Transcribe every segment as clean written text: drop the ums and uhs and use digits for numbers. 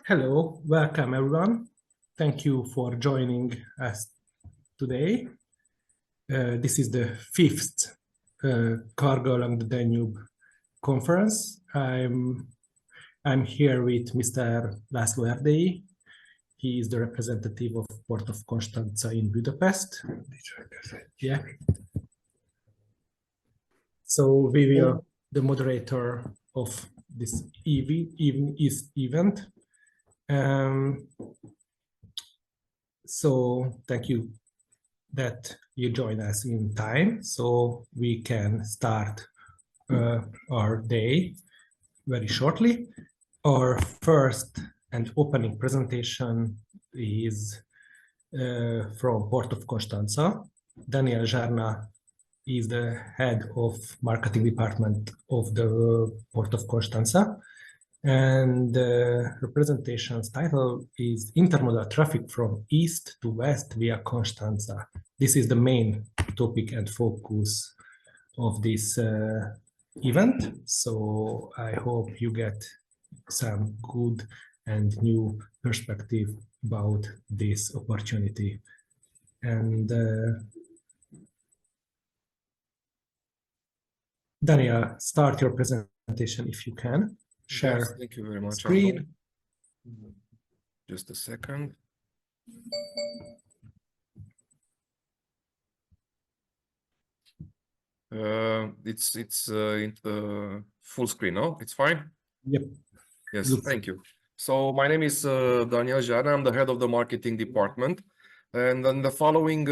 Hello, welcome everyone. Thank you for joining us today. This is the fifth Cargo Along the Danube conference. I'm here with Mr. László Erdélyi. He is the representative of Port of Constanta in Budapest. Yeah. So we will the moderator of this event. So thank you that you join us in time, so we can start our day very shortly. Our first and opening presentation is from Port of Constanta. Daniel Jarnea is the head of marketing department of the Port of Constanta. And the presentation's title is Intermodal Traffic from East to West via Constanta. This is the main topic and focus of this event. So I hope you get some good and new perspective about this opportunity. And Daniel, start your presentation if you can. Share. Yes, thank you very much. Screen. Just a second. It's full screen, no? It's fine? Yep. Yes, thank you. So my name is Daniel Jarnea. I'm the head of the marketing department. And in the following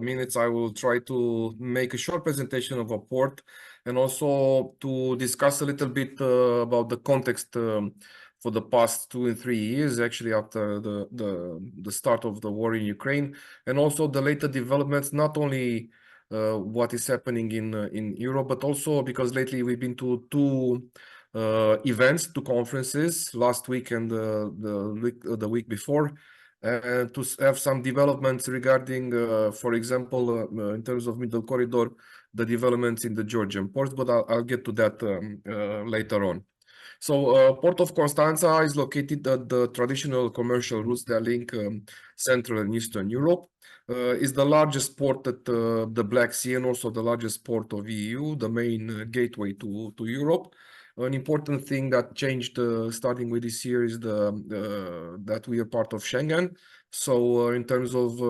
minutes, I will try to make a short presentation of a port and also to discuss a little bit about the context for the past 2 and 3 years, actually after the start of the war in Ukraine, and also the later developments, not only what is happening in Europe, but also because lately we've been to two events, two conferences last week and the week before. To have some developments regarding, for example, in terms of middle corridor, the developments in the Georgian ports, but I'll get to that later on. So Port of Constanta is located at the traditional commercial routes that link Central and Eastern Europe. Is the largest port at the Black Sea and also the largest port of EU, the main gateway to Europe. An important thing that changed starting with this year is that we are part of Schengen. So in terms of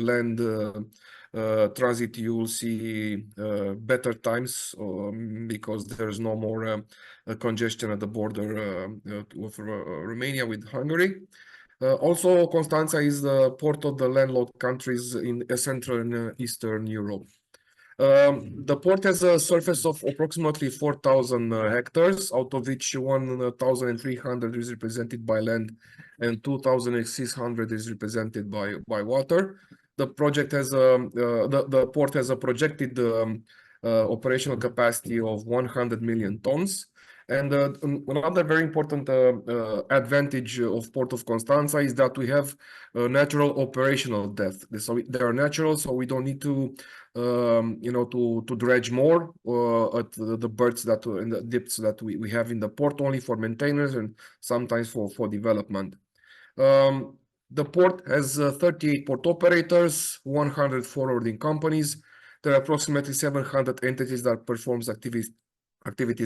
land transit, you will see better times because there's no more congestion at the border of Romania with Hungary. Also, Constanta is the port of the landlocked countries in Central and Eastern Europe. The port has a surface of approximately 4,000 hectares, out of which 1,300 is represented by land and 2,600 is represented by water. The project has the port has a projected operational capacity of 100 million tons. And another very important advantage of Port of Constanta is that we have natural operational depth. So they are natural, so we don't need to to dredge more at the berths that in the depths that we have in the port, only for maintenance and sometimes for development. The port has 38 port operators, 100 forwarding companies. There are approximately 700 entities that performs activities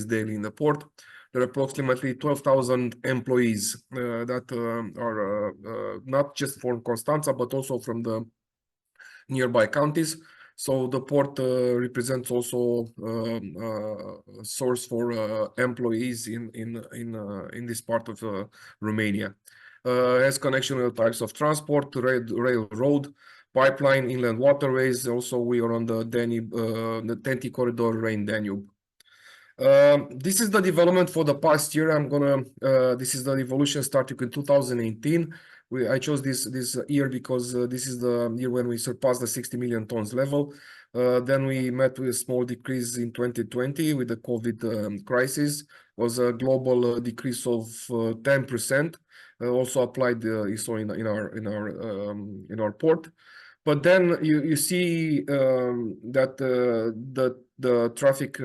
daily in the port. There are approximately 12,000 employees that are not just from Constanta, but also from the nearby counties. So the port represents also a source for employees in this part of Romania. Has connection with types of transport, railroad, pipeline, inland waterways. Also, we are on the Danube, the TEN-T corridor, Rhine-Danube. This is the development for the past year. This is the evolution starting in 2018. I chose this year because this is the year when we surpassed the 60 million tons level. Then we met with a small decrease in 2020 with the COVID crisis. Was a global decrease of 10%. Also applied in our port. But then you see that the traffic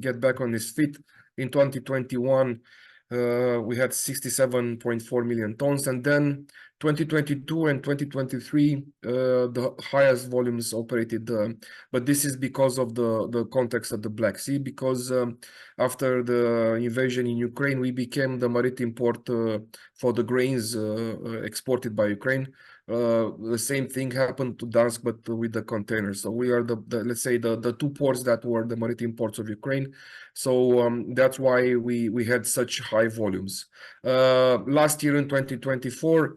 get back on its feet in 2021. we had 67.4 million tons, and then 2022 and 2023 the highest volumes operated, but this is because of the context of the Black Sea, because after the invasion in Ukraine we became the maritime port for the grains exported by Ukraine. The same thing happened to Dansk, but with the containers. So we are the let's say the two ports that were the maritime ports of Ukraine. So that's why we had such high volumes. Last year in 2024,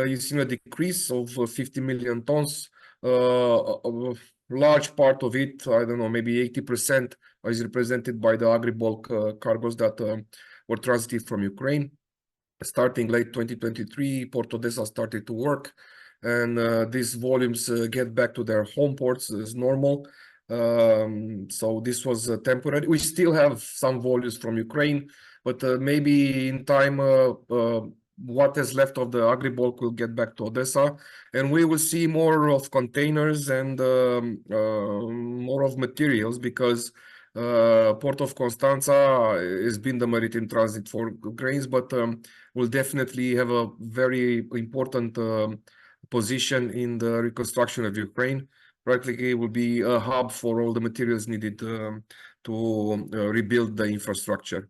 you've seen a decrease of 50 million tons. A large part of it, I don't know, maybe 80% is represented by the agri-bulk cargoes that were transited from Ukraine. Starting late 2023, Port Odessa started to work, and these volumes get back to their home ports as normal. So this was temporary. We still have some volumes from Ukraine, but maybe in time what is left of the agri-bulk will get back to Odessa, and we will see more of containers and more of materials, because Port of Constanta has been the maritime transit for grains, but will definitely have a very important position in the reconstruction of Ukraine. Practically, it will be a hub for all the materials needed to rebuild the infrastructure.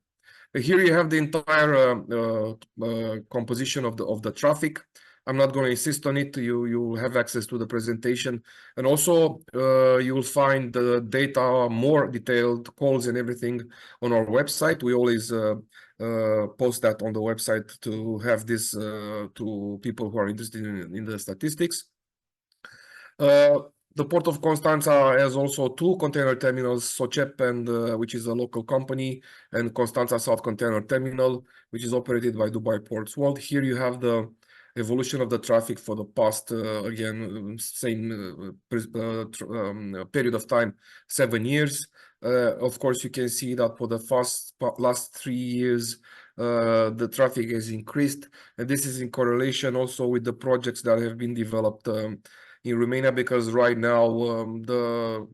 Here you have the entire composition of the traffic. I'm not going to insist on it. You have access to the presentation, and also you will find the data, more detailed calls and everything on our website. We always post that on the website to have this to people who are interested in the statistics. The Port of Constanta has also two container terminals, Socep, and which is a local company, and Constanta South Container Terminal, which is operated by Dubai Ports World. Here you have the evolution of the traffic for the past, again, same period of time, 7 years. Of course, you can see that for the last 3 years, the traffic has increased, and this is in correlation also with the projects that have been developed in Romania, because right now the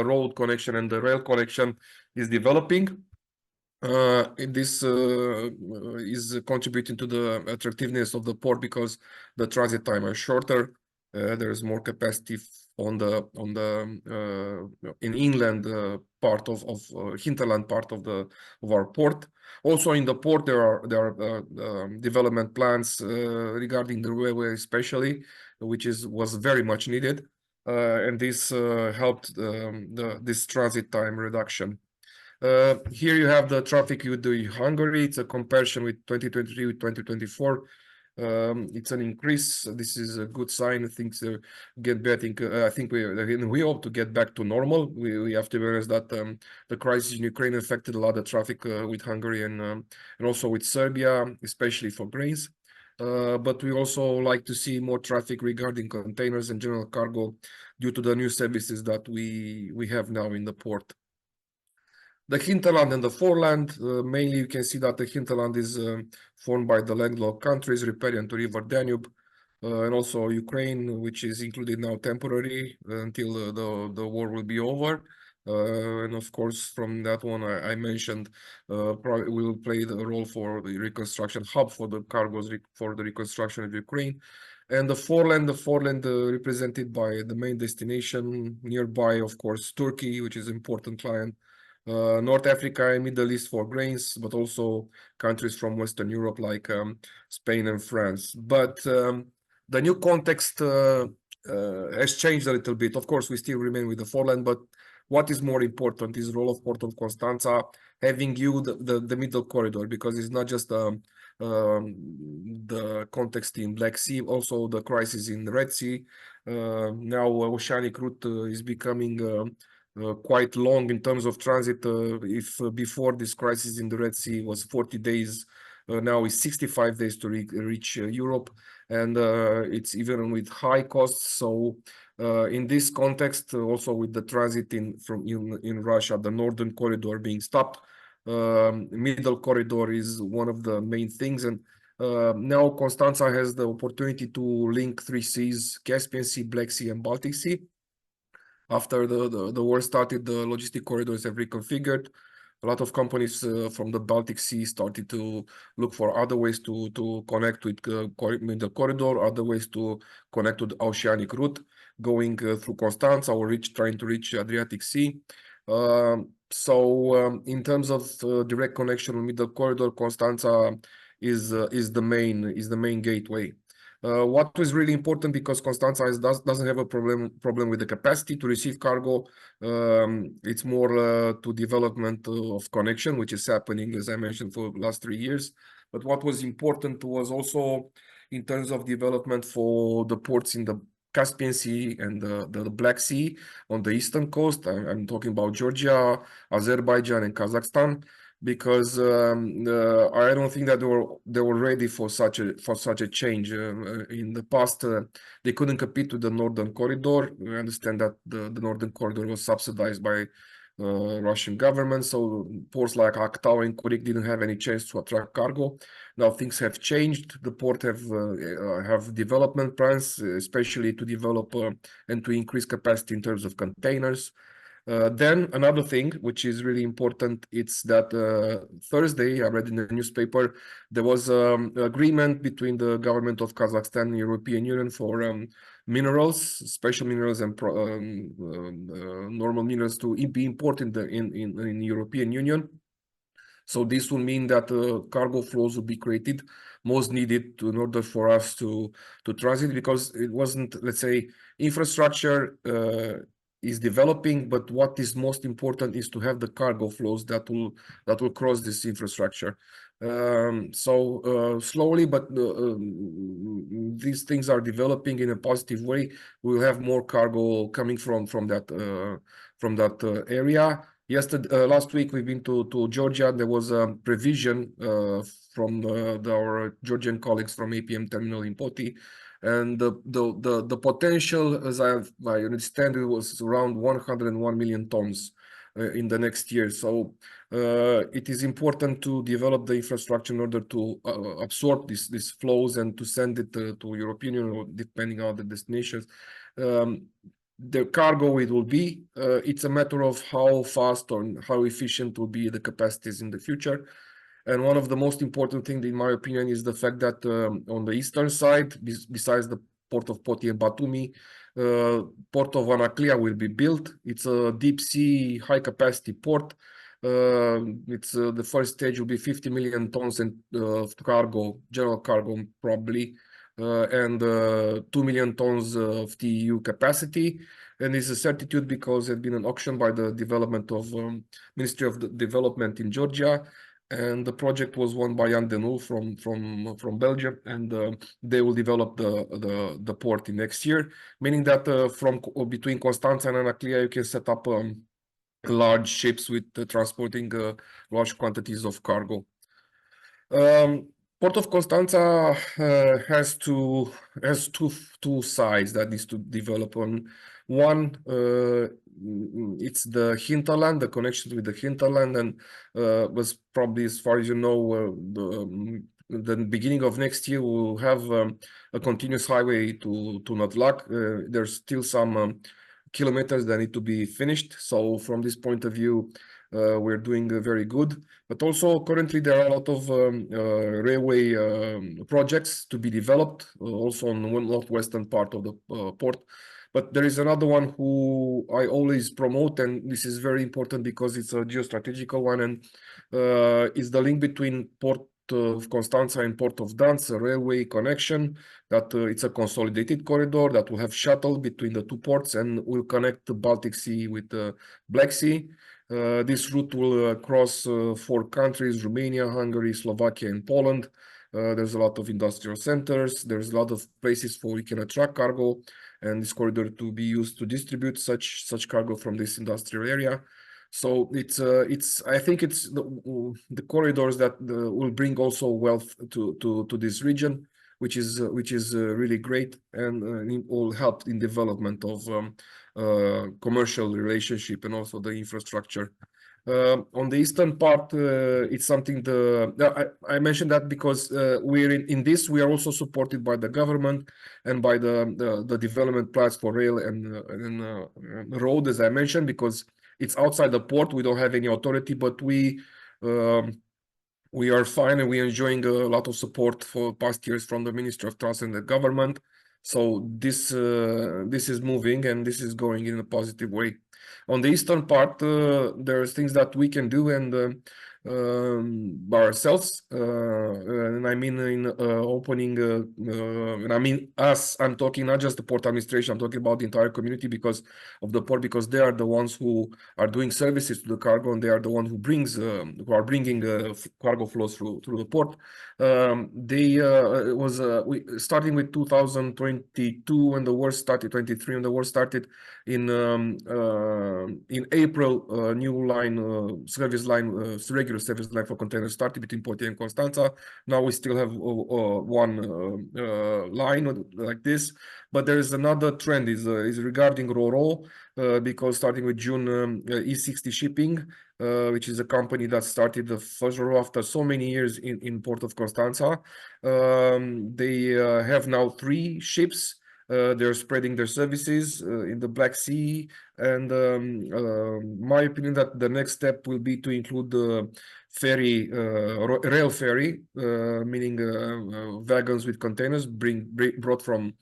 road connection and the rail connection is developing. This is contributing to the attractiveness of the port, because the transit time is shorter. There is more capacity on the in inland part of hinterland part of our port. Also in the port there are development plans regarding the railway, especially, which was very much needed, and this helped this transit time reduction. Here you have the traffic with Hungary. It's a comparison with 2023 with 2024. It's an increase. This is a good sign. Things get better. I think we hope to get back to normal. We have to realize that the crisis in Ukraine affected a lot of traffic with Hungary and also with Serbia, especially for grains. But we also like to see more traffic regarding containers and general cargo due to the new services that we have now in the port. The hinterland and the foreland, mainly you can see that the hinterland is formed by the landlocked countries, riparian to river Danube, and also Ukraine, which is included now temporarily until the war will be over. And of course, from that one I mentioned, probably will play the role for the reconstruction hub for the cargoes for the reconstruction of Ukraine. And the foreland represented by the main destination nearby, of course, Turkey, which is an important client. North Africa and Middle East for grains, but also countries from Western Europe like Spain and France. But the new context has changed a little bit. Of course, we still remain with the foreland, but what is more important is the role of Port of Constanta having the middle corridor, because it's not just the context in Black Sea, also the crisis in the Red Sea. Now oceanic route is becoming quite long in terms of transit. If before this crisis in the Red Sea was 40 days, now it's 65 days to reach Europe, and it's even with high costs. So in this context, also with the transit in Russia, the northern corridor being stopped, middle corridor is one of the main things. And now Constanta has the opportunity to link 3 seas: Caspian Sea, Black Sea, and Baltic Sea. After the war started, the logistic corridors have reconfigured. A lot of companies from the Baltic Sea started to look for other ways to connect with the corridor, other ways to connect to the oceanic route, going through Constanta or trying to reach Adriatic Sea. In terms of direct connection with the corridor, Constanta is the main gateway. What is really important, because Constanta doesn't have a problem with the capacity to receive cargo. It's more to development of connection, which is happening, as I mentioned, for the last 3 years. But what was important was also in terms of development for the ports in the Caspian Sea and the Black Sea on the eastern coast. I'm talking about Georgia, Azerbaijan, and Kazakhstan, because I don't think that they were ready for such a change. In the past, they couldn't compete with the Northern Corridor. We understand that the Northern Corridor was subsidized by Russian government, so ports like Aktau and Kurik didn't have any chance to attract cargo. Now things have changed. The port have development plans, especially to develop and to increase capacity in terms of containers. Then another thing which is really important, it's that Thursday, I read in the newspaper, there was agreement between the government of Kazakhstan and European Union for minerals, special minerals and normal minerals to be imported in European Union. So this will mean that cargo flows will be created, most needed in order for us to transit, because it wasn't, let's say, infrastructure is developing, but what is most important is to have the cargo flows that will cross this infrastructure. Slowly, but these things are developing in a positive way. We'll have more cargo coming from that area. Last week we've been to Georgia. There was a provision from our Georgian colleagues from APM terminal in Poti, and the potential, as I understand, it was around 101 million tons in the next year. So it is important to develop the infrastructure in order to absorb these flows and to send it to European Union, depending on the destinations. The cargo it will be, it's a matter of how fast or how efficient will be the capacities in the future. And one of the most important things, in my opinion, is the fact that on the eastern side, besides the port of Poti and Batumi, port of Anaklia will be built. It's a deep sea, high capacity port. It's the first stage will be 50 million tons of cargo, general cargo probably, and 2 million tons of TEU capacity. And it's a certitude because it had been an auction by the development of Ministry of Development in Georgia, and the project was won by Danube from Belgium, and they will develop the port in next year, meaning that between Constanta and Anaklia you can set up large ships with transporting large quantities of cargo. Port of Constanta has two sides that needs to develop on. One, it's the hinterland, the connection with the hinterland, and was probably, as far as you know, the beginning of next year we'll have a continuous highway to Nădlac. There's still some kilometers that need to be finished. So from this point of view, we're doing very good. But also currently there are a lot of railway projects to be developed, also on the northwestern part of the port. But there is another one who I always promote, and this is very important because it's a geostrategical one, and is the link between Port of Constanta and Port of Dansk, a railway connection that it's a consolidated corridor that will have shuttle between the two ports and will connect the Baltic Sea with the Black Sea. This route will cross 4 countries: Romania, Hungary, Slovakia, and Poland. There's a lot of industrial centers. There's a lot of places where we can attract cargo, and this corridor to be used to distribute such cargo from this industrial area. So I think it's the corridors that will bring also wealth to this region, which is really great, and it will help in development of commercial relationship and also the infrastructure. On the eastern part, it's something I mentioned that because we're in this, we are also supported by the government and by the development plans for rail and road, as I mentioned, because It's outside the port. We don't have any authority, but we are fine, and we're enjoying a lot of support for past years from the Ministry of Transport and the government. So this is moving, and this is going in a positive way. On the eastern part, there's things that we can do, and by ourselves, and I mean in opening, and I mean us. I'm talking not just the port administration. I'm talking about the entire community because of the port, because they are the ones who are doing services to the cargo, and they are the one who are bringing cargo flows through the port. We starting with 2022 when the war started, 23 when the war started. In April, new line, service line, regular service line for containers started between Poti and Constanta. Now we still have one line like this, but there is another trend is regarding RoRo, because starting with June, E60 Shipping, which is a company that started the first RoRo after so many years in Port of Constanta. They have now 3 ships. They're spreading their services in the Black Sea, and my opinion that the next step will be to include the ferry, rail ferry, meaning wagons with containers brought from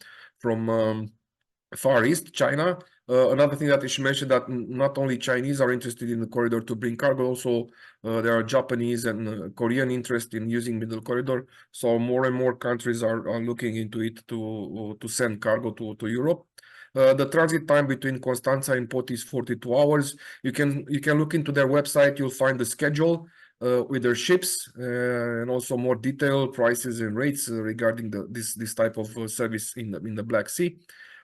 Far East, China. Another thing that I should mention that not only Chinese are interested in the corridor to bring cargo, also there are Japanese and Korean interest in using middle corridor. So more and more countries are looking into it to send cargo to Europe. The transit time between Constanta and Poti is 42 hours. You can look into their website. You'll find the schedule with their ships, and also more detailed prices and rates regarding this type of service in the Black Sea.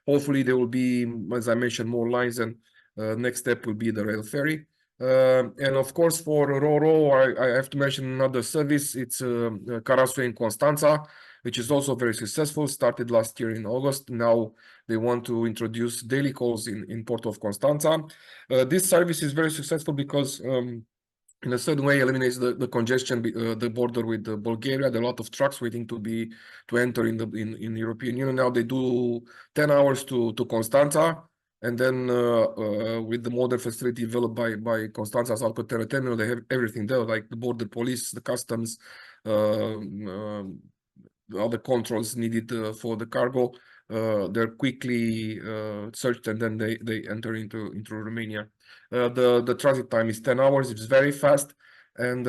Hopefully there will be, as I mentioned, more lines, and next step will be the rail ferry. And of course, for RoRo, I have to mention another service. It's Carasul in Constanta, which is also very successful. Started last year in August. Now they want to introduce daily calls in Port of Constanta. This service is very successful because in a certain way eliminates the congestion, the border with Bulgaria. There are a lot of trucks waiting to enter in the European Union. Now they do 10 hours to Constanta, and then with the modern facility developed by Constanta's Alcatraz terminal, they have everything there, like the border police, the customs, all the controls needed for the cargo. They're quickly searched, and then they enter into Romania. The transit time is 10 hours. It's very fast, and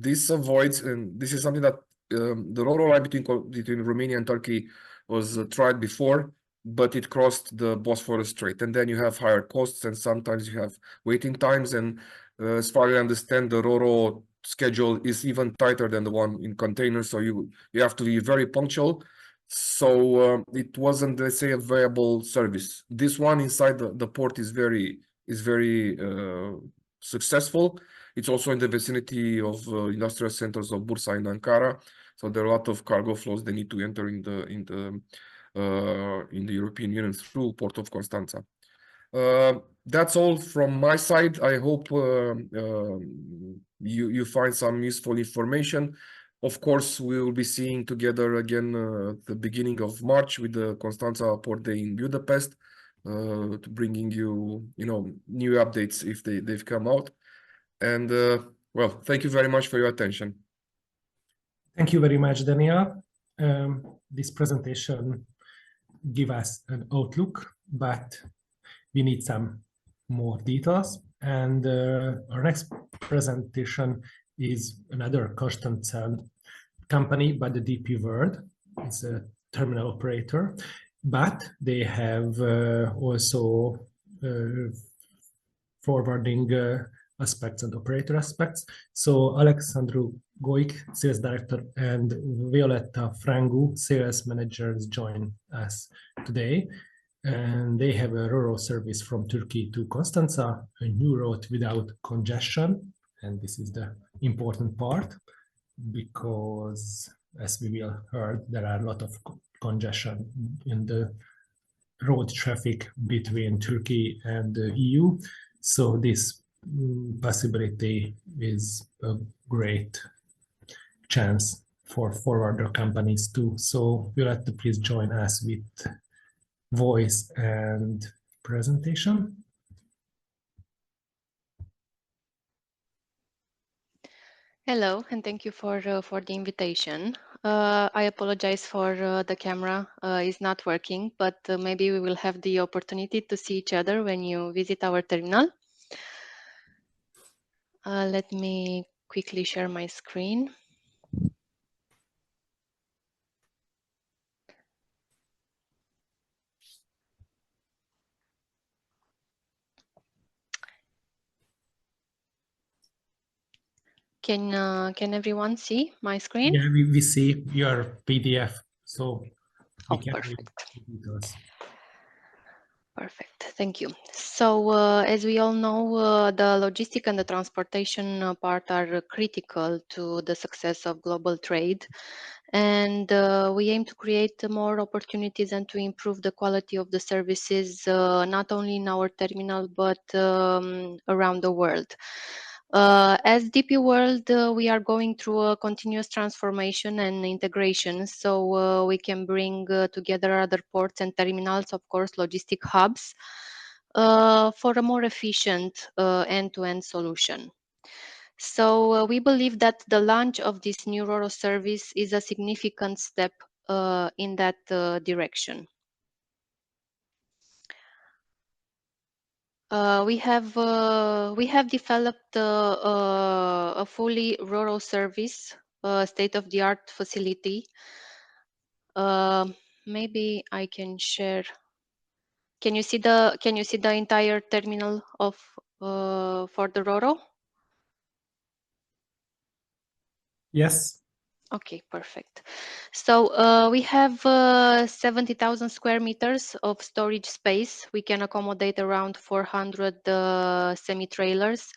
this avoids, and this is something that the RoRo line between Romania and Turkey was tried before, but it crossed the Bosphorus Strait, and then you have higher costs, and sometimes you have waiting times. And as far as I understand, the RoRo schedule is even tighter than the one in containers, so you have to be very punctual. So it wasn't, let's say, a viable service. This one inside the port is very successful. It's also in the vicinity of industrial centers of Bursa and Ankara, so there are a lot of cargo flows they need to enter in the European Union through Port of Constanta. That's all from my side. I hope you find some useful information. Of course, we will be seeing together again at the beginning of March with the Constanta Port Day in Budapest, to bringing you, new updates if they've come out. And well, thank you very much for your attention. Thank you very much, Daniel. This presentation gives us an outlook, but we need some more details. And our next presentation is another Constanta company, but the DP World. It's a terminal operator, but they have also forwarding aspects and operator aspects. So Alexandru Goic, sales director, and Violeta Frangu, sales managers, join us today. And they have a RoRo service from Turkey to Constanta, a new route without congestion. And this is the important part, because as we will heard, there are a lot of congestion in the road traffic between Turkey and the EU. So this possibility is a great chance for forwarder companies too. So Violeta, please join us with voice and presentation. Hello, and thank you for the invitation. I apologize for the camera is not working, but maybe we will have the opportunity to see each other when you visit our terminal. Let me quickly share my screen. Can everyone see my screen? Yeah, we see your PDF, so we can read Perfect. the details. Perfect, thank you. So as we all know, the logistic and the transportation part are critical to the success of global trade. And we aim to create more opportunities and to improve the quality of the services, not only in our terminal, but around the world. As DP World, we are going through a continuous transformation and integration, so we can bring together other ports and terminals, of course, logistic hubs, for a more efficient end-to-end solution. So we believe that the launch of this new RoRo service is a significant step in that direction. We have developed a fully RoRo service, state-of-the-art facility. Maybe I can share. Can you see the entire terminal of for the RoRo? Yes. Okay, perfect. So we have 70,000 square meters of storage space. We can accommodate around 400 semi-trailers.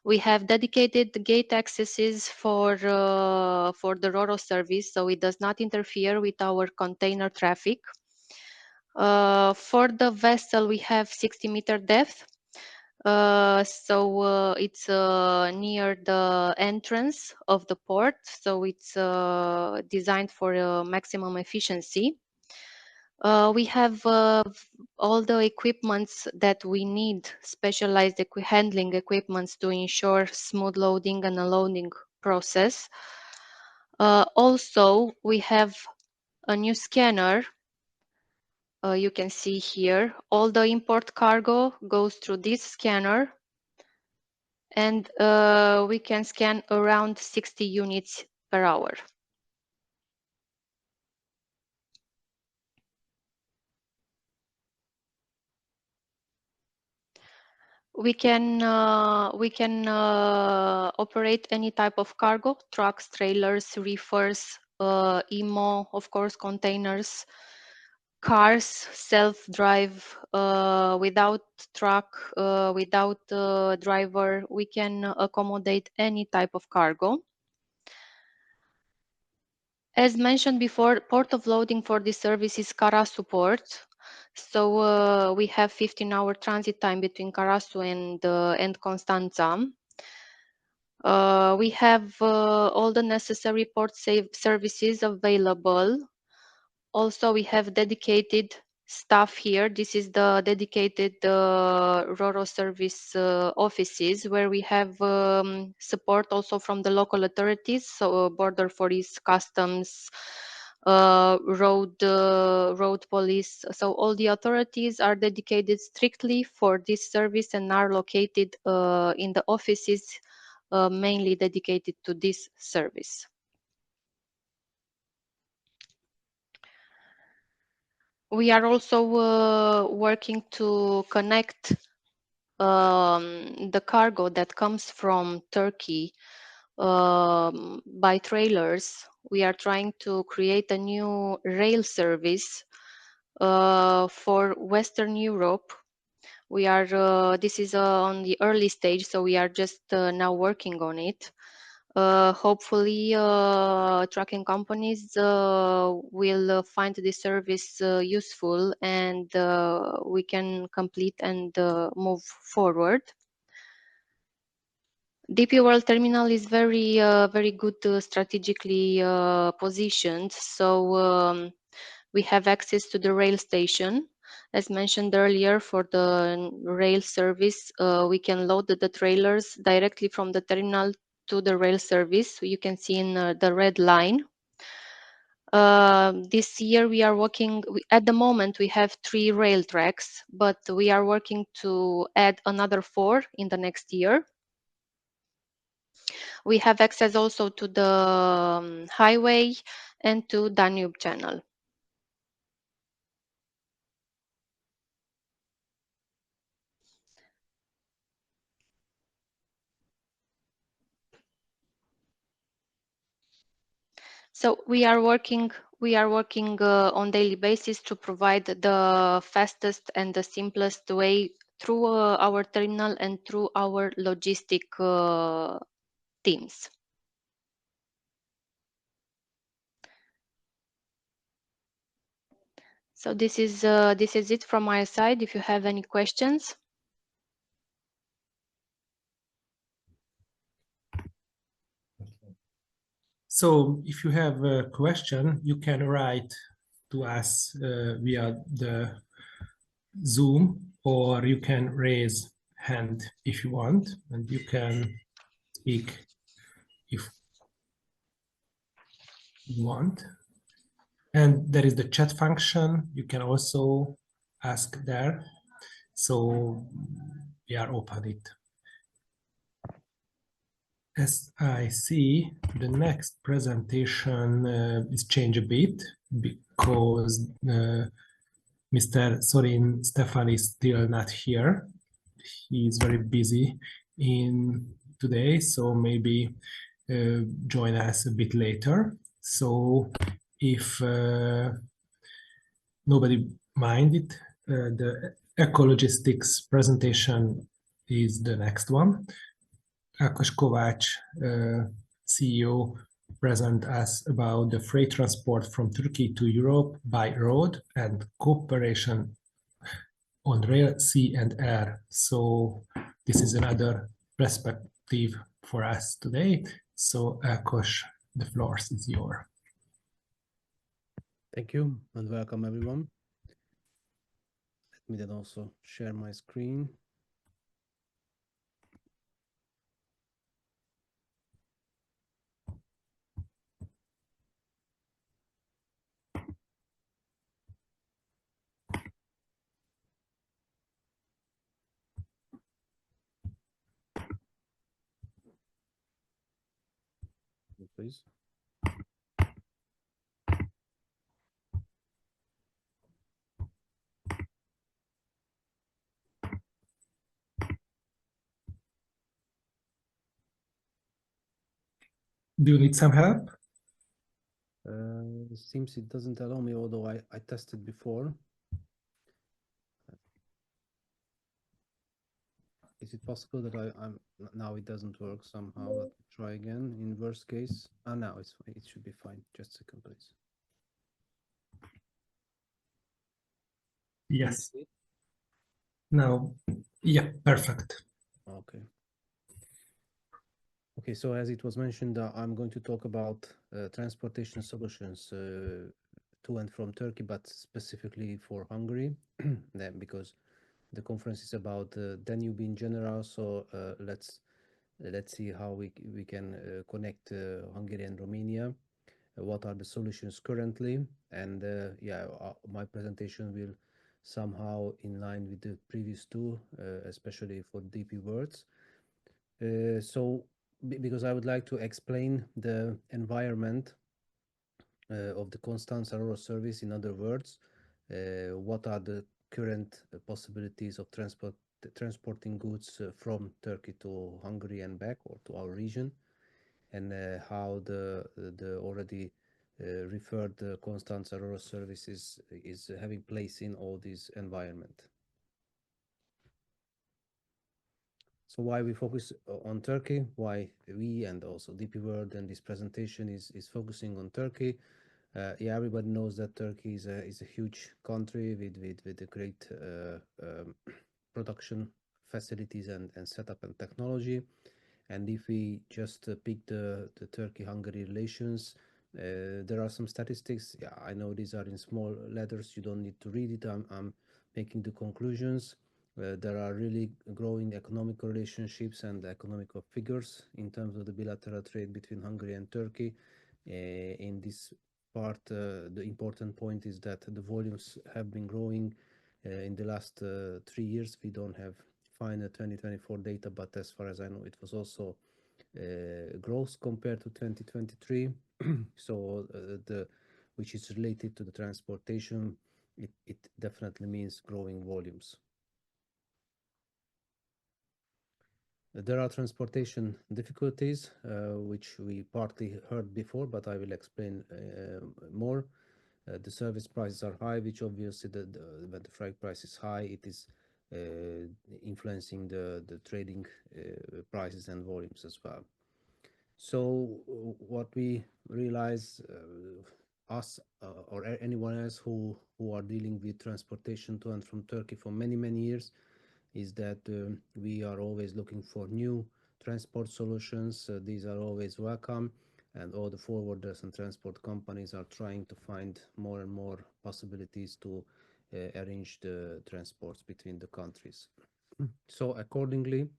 We have dedicated gate accesses for the RoRo service, so it does not interfere with our container traffic. For the vessel, we have 60-meter depth. So it's near the entrance of the port, so it's designed for maximum efficiency. We have all the equipments that we need, specialized handling equipments to ensure smooth loading and unloading process. Also, we have a new scanner. You can see here, all the import cargo goes through this scanner, and we can scan around 60 units per hour. We can operate any type of cargo: trucks, trailers, reefers, IMO, of course, containers, cars, self-drive, without truck, without driver. We can accommodate any type of cargo. As mentioned before, port of loading for this service is Karasu port. So we have 15-hour transit time between Karasu and Constanta. We have all the necessary port services available. Also, we have dedicated staff here. This is the dedicated RoRo service offices, where we have support also from the local authorities, so border police, customs, road police. So all the authorities are dedicated strictly for this service and are located in the offices mainly dedicated to this service. We are also working to connect the cargo that comes from Turkey by trailers. We are trying to create a new rail service for Western Europe. We are this is on the early stage, so we are just now working on it. Hopefully, trucking companies will find this service useful, and we can complete and move forward. DP World Terminal is very good strategically positioned. So we have access to the rail station. As mentioned earlier, for the rail service, we can load the trailers directly from the terminal to the rail service. You can see in the red line. This year we are working, at the moment we have 3 rail tracks, but we are working to add another 4 in the next year. We have access also to the highway and to Danube channel. So we are working on daily basis to provide the fastest and the simplest way through our terminal and through our logistic teams. So this is it from my side. If you have any questions. So if you have a question, you can write to us via the Zoom, or you can raise hand if you want, and you can speak if you want. And there is the chat function. You can also ask there. So we are open it. As I see, the next presentation is changed a bit because Mr. Sorin Stefan is still not here. He is very busy today, so maybe join us a bit later. So if nobody minded, the Ekol Logistics presentation is the next one. Ákos Kovács, CEO, present us about the freight transport from Turkey to Europe by road and cooperation on rail, sea and air. So this is another perspective for us today. So Ákos, the floor is yours. Thank you and welcome everyone. Let me then also share my screen. Please. Do you need some help? It seems it doesn't allow me, although I tested before. Is it possible that I'm now it doesn't work somehow? Let me try again. In worst case, now it should be fine. Just a second, please. Yes. Now, yeah, perfect. Okay. Okay, so as it was mentioned, I'm going to talk about transportation solutions to and from Turkey, but specifically for Hungary, because the conference is about Danube in general. So let's see how we can connect Hungary and Romania. What are the solutions currently? And yeah, my presentation will somehow in line with the previous two, especially for DP words. So because I would like to explain the environment of the Constanta RoRo service, in other words, what are the current possibilities of transporting goods from Turkey to Hungary and back, or to our region, and how the already referred Constanta RoRo service is having place in all this environment. So why we focus on Turkey, why we and also DP World and this presentation is focusing on Turkey. Yeah, everybody knows that Turkey is a huge country with a great production facilities and setup and technology. And if we just pick the Turkey-Hungary relations, there are some statistics. Yeah, I know these are in small letters. You don't need to read it. I'm making the conclusions. There are really growing economic relationships and economical figures in terms of the bilateral trade between Hungary and Turkey. In this part, the important point is that the volumes have been growing in the last 3 years. We don't have final 2024 data, but as far as I know, it was also growth compared to 2023. So which is related to the transportation, it definitely means growing volumes. There are transportation difficulties, which we partly heard before, but I will explain more. The service prices are high, which obviously when the freight price is high, it is influencing the trading prices and volumes as well. So what we realize, us or anyone else who are dealing with transportation to and from Turkey for many years, is that we are always looking for new transport solutions. These are always welcome, and all the forwarders and transport companies are trying to find more and more possibilities to arrange the transports between the countries. So accordingly,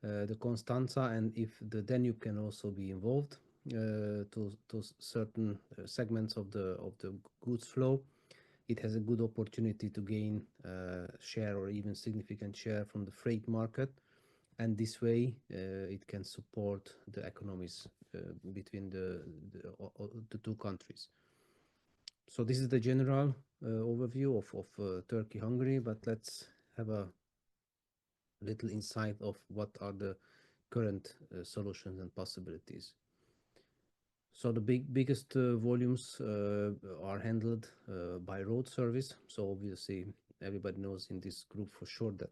the Constanta, and if the Danube can also be involved to certain segments of the goods flow, it has a good opportunity to gain share or even significant share from the freight market, and this way it can support the economies between the two countries. So this is the general overview of Turkey-Hungary, but let's have a little insight of what are the current solutions and possibilities. So the biggest volumes are handled by road service. So obviously everybody knows in this group for sure that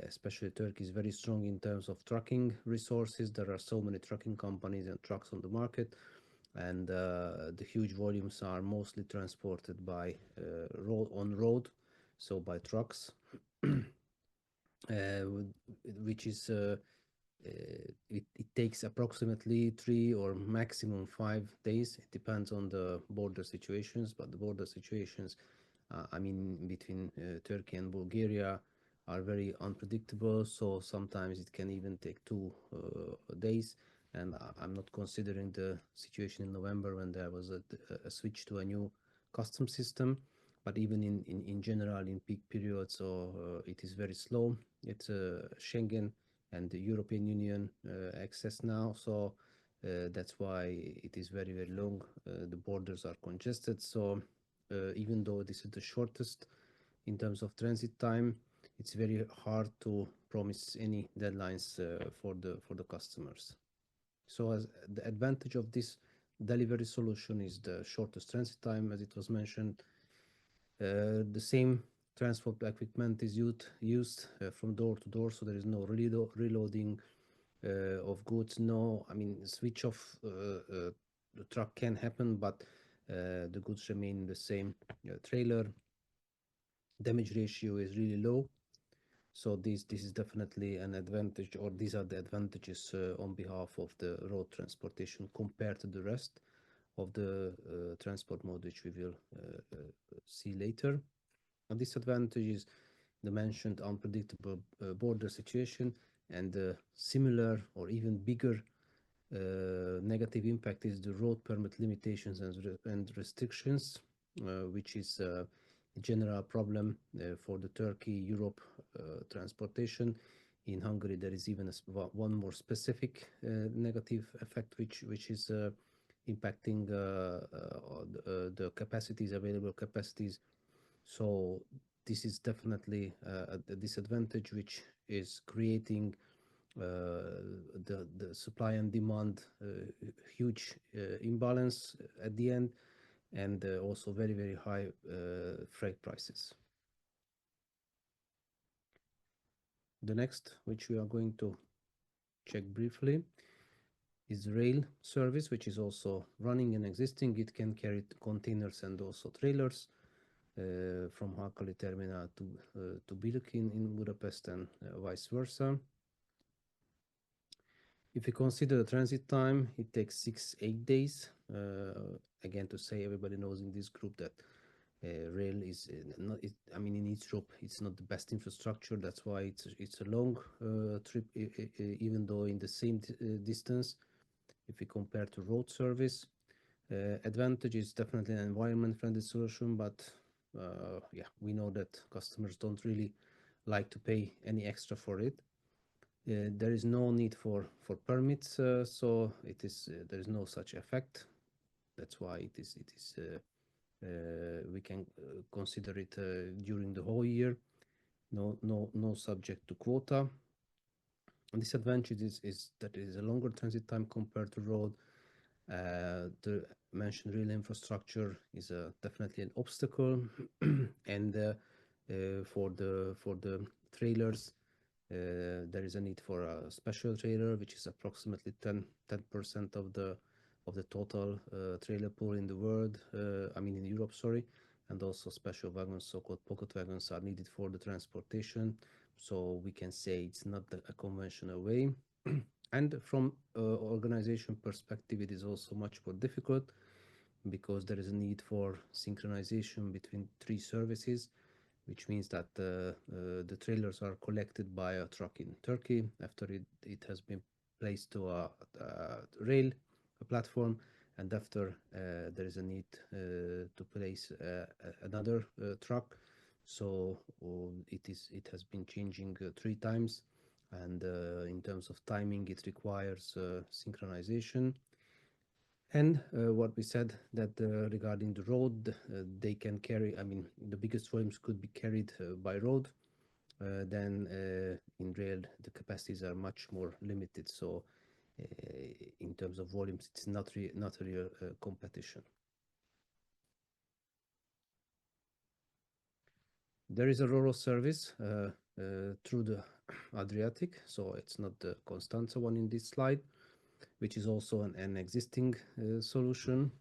especially Turkey is very strong in terms of trucking resources. There are so many trucking companies and trucks on the market, and the huge volumes are mostly transported by on road, so by trucks, which is it takes approximately 3 or maximum 5 days. It depends on the border situations, but the border situations, I mean, between Turkey and Bulgaria are very unpredictable. So sometimes it can even take 2 days. And I'm not considering the situation in November when there was a switch to a new custom system. But even in general, in peak periods, it is very slow. It's Schengen and the European Union access now, so that's why it is very long. The borders are congested, so even though this is the shortest in terms of transit time, it's very hard to promise any deadlines for the customers. So as the advantage of this delivery solution is the shortest transit time, as it was mentioned. The same transport equipment is used from door to door, so there is no reloading of goods. No, I mean, switch off the truck can happen, but the goods remain in the same trailer. Damage ratio is really low, so this is definitely an advantage, or these are the advantages on behalf of the road transportation compared to the rest of the transport mode, which we will see later. A disadvantage is the mentioned unpredictable border situation, and the similar or even bigger negative impact is the road permit limitations and restrictions, which is a general problem for the Turkey-Europe transportation. In Hungary, there is even one more specific negative effect, which is impacting the capacities, available capacities. So this is definitely a disadvantage, which is creating the supply and demand huge imbalance at the end, and also very high freight prices. The next, which we are going to check briefly, is rail service, which is also running and existing. It can carry containers and also trailers from Hakkali terminal to Bilk in Budapest, and vice versa. If you consider the transit time, it takes 6-8 days. Again, to say, everybody knows in this group that rail is not. I mean, in Europe, it's not the best infrastructure. That's why it's a long trip, even though in the same distance, if we compare to road service. Advantage is definitely an environment-friendly solution, but yeah, we know that customers don't really like to pay any extra for it. There is no need for permits, so it is there is no such effect. That's why it is we can consider it during the whole year. No subject to quota. And disadvantage is that it is a longer transit time compared to road. The mentioned rail infrastructure is definitely an obstacle, and for the trailers, there is a need for a special trailer, which is approximately 10% of the total trailer pool in the world. I mean in Europe, sorry. And also special wagons, so-called pocket wagons, are needed for the transportation. So we can say it's not a conventional way. And from organization perspective, it is also much more difficult because there is a need for synchronization between 3 services, which means that the trailers are collected by a truck in Turkey after it has been placed to a rail platform, and after there is a need to place another truck. So it has been changing 3 times, and in terms of timing, it requires synchronization. And what we said that regarding the road, they can carry, I mean, the biggest volumes could be carried by road. Then in rail, the capacities are much more limited. So in terms of volumes, it's not a real competition. There is a RoRo service through the Adriatic, so it's not the Constanta one in this slide, which is also an existing solution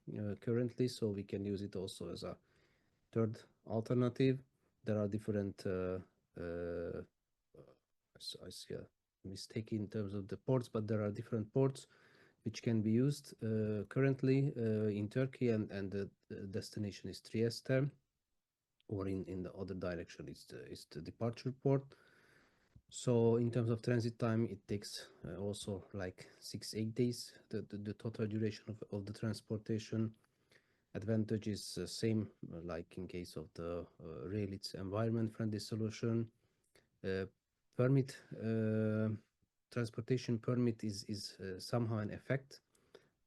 currently, so we can use it also as a third alternative. There are different, I see a mistake in terms of the ports, but there are different ports which can be used currently in Turkey, and the destination is Trieste, or in the other direction is the departure port. So in terms of transit time, it takes also like 6-8 days, the total duration of the transportation. Advantage is same like in case of the rail, it's environment-friendly solution. Permit, transportation permit is somehow an effect,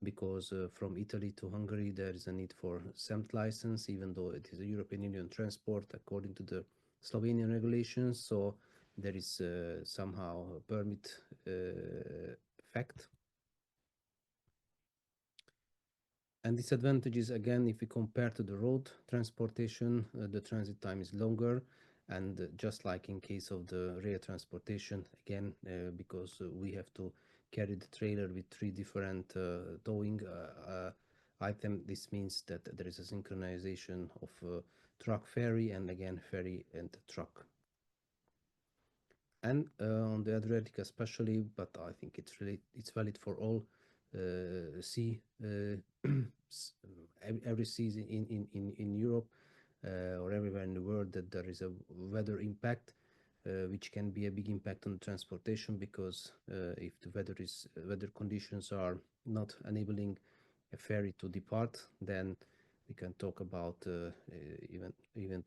because from Italy to Hungary there is a need for SEMT license, even though it is a European Union transport according to the Slovenian regulations. So there is somehow a permit effect. And disadvantages, again, if we compare to the road transportation, the transit time is longer. And just like in case of the rail transportation, again, because we have to carry the trailer with 3 different towing items, this means that there is a synchronization of truck ferry, and again ferry and truck. And on the Adriatic especially, but I think it's valid for all sea every season in Europe or everywhere in the world, that there is a weather impact, which can be a big impact on transportation, because if the weather conditions are not enabling a ferry to depart, then we can talk about even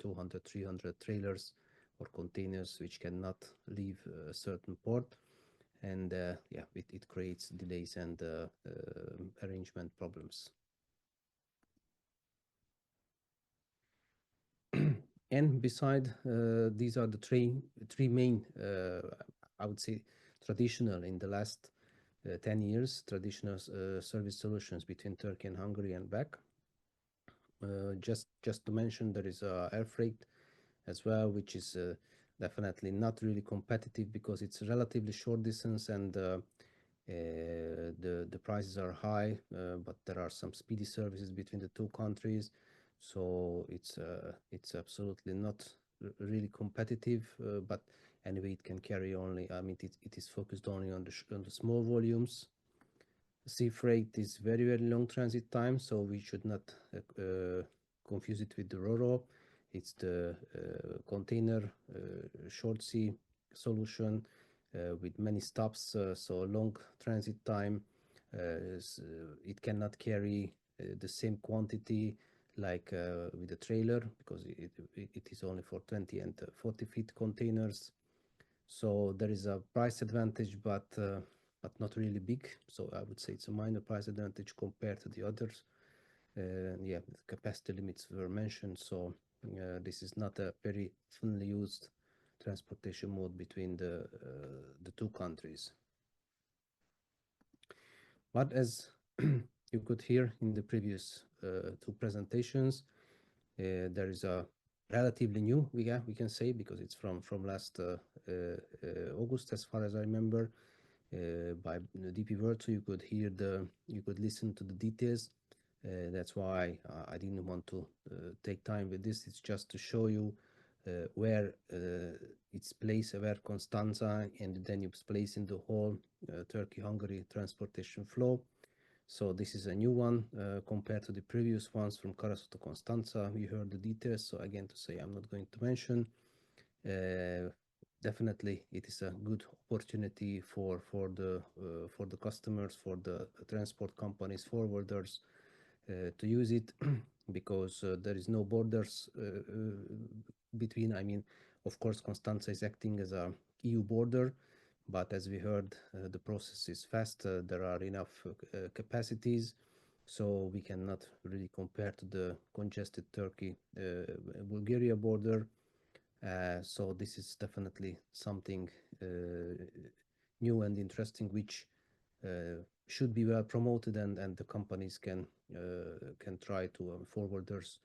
200-300 trailers or containers which cannot leave a certain port. And yeah, it creates delays and arrangement problems. And beside these are the three main, I would say, traditional in the last 10 years, traditional service solutions between Turkey and Hungary and back. Just to mention, there is air freight as well, which is definitely not really competitive because it's a relatively short distance, and the prices are high, but there are some speedy services between the 2 countries, so it's absolutely not really competitive. But anyway, it can carry only, I mean, it is focused only on the small volumes. Sea freight is very long transit time, so we should not confuse it with the RoRo. It's the container short sea solution with many stops, so long transit time. It cannot carry the same quantity like with a trailer, because it is only for 20 and 40 feet containers. So there is a price advantage, but not really big. So I would say it's a minor price advantage compared to the others. Yeah, the capacity limits were mentioned, so this is not a very fully used transportation mode between the two countries. But as you could hear in the previous two presentations, there is a relatively new, we can say, because it's from last August, as far as I remember, by DP World, so you could listen to the details. That's why I didn't want to take time with this. It's just to show you where its place, where Constanta and the Danube's place in the whole Turkey-Hungary transportation flow. So this is a new one compared to the previous ones from Karasu to Constanta. We heard the details, so again to say I'm not going to mention. Definitely, it is a good opportunity for the customers, for the transport companies, forwarders, to use it, because there is no borders between. I mean, of course, Constanta is acting as a EU border, but as we heard, the process is fast. There are enough capacities, so we cannot really compare to the congested Turkey-Bulgaria border. So this is definitely something new and interesting, which should be well promoted, and the companies can try to, forwarders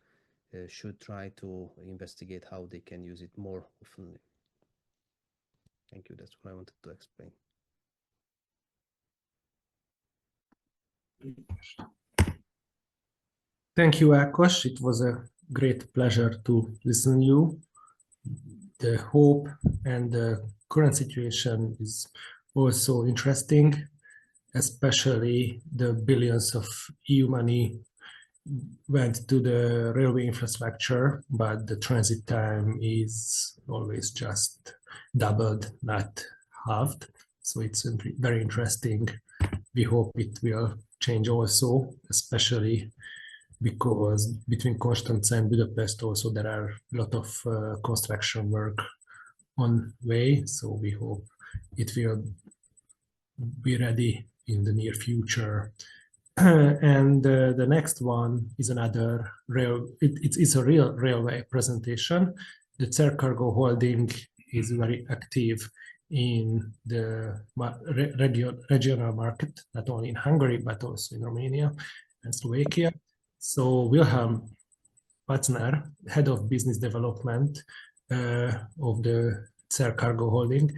should try to investigate how they can use it more often. Thank you. That's what I wanted to explain. Thank you, Ákos. It was a great pleasure to listen to you. The hope and the current situation is also interesting, especially the billions of EU money went to the railway infrastructure, but the transit time is always just doubled, not halved. So it's very interesting. We hope it will change also, especially because between Constanta and Budapest also there are a lot of construction work on way. So we hope it will be ready in the near future. And the next one is another it's a real railway presentation. The CER Cargo Holding is very active in the regional market, not only in Hungary, but also in Romania and Slovakia. So Wilhelm Patzner, head of business development of the CER Cargo Holding,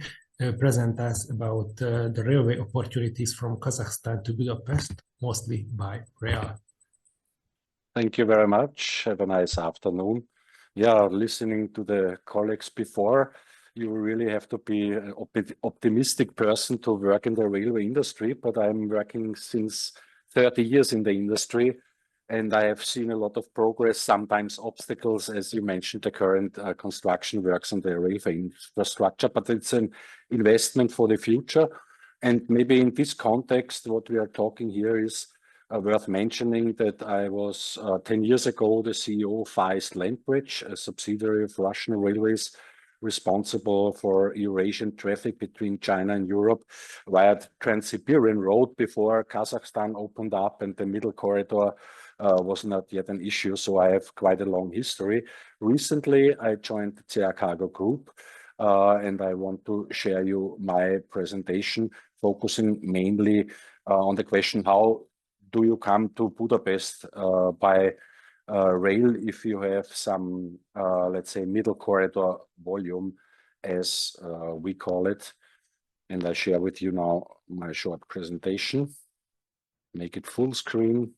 present us about the railway opportunities from Kazakhstan to Budapest, mostly by rail. Thank you very much. Have a nice afternoon. Yeah, listening to the colleagues before, you really have to be an optimistic person to work in the railway industry, but I'm working since 30 years in the industry, and I have seen a lot of progress, sometimes obstacles, as you mentioned, the current construction works on the railway infrastructure, but it's an investment for the future. And maybe in this context, what we are talking here is worth mentioning that I was 10 years ago the CEO of Far East Land Bridge, a subsidiary of Russian Railways, responsible for Eurasian traffic between China and Europe via the Trans-Siberian Road before Kazakhstan opened up and the middle corridor was not yet an issue. So I have quite a long history. Recently, I joined the CER Cargo Group, and I want to share you my presentation, focusing mainly on the question, how do you come to Budapest by rail if you have some, let's say, middle corridor volume, as we call it. And I share with you now my short presentation. Make it full screen.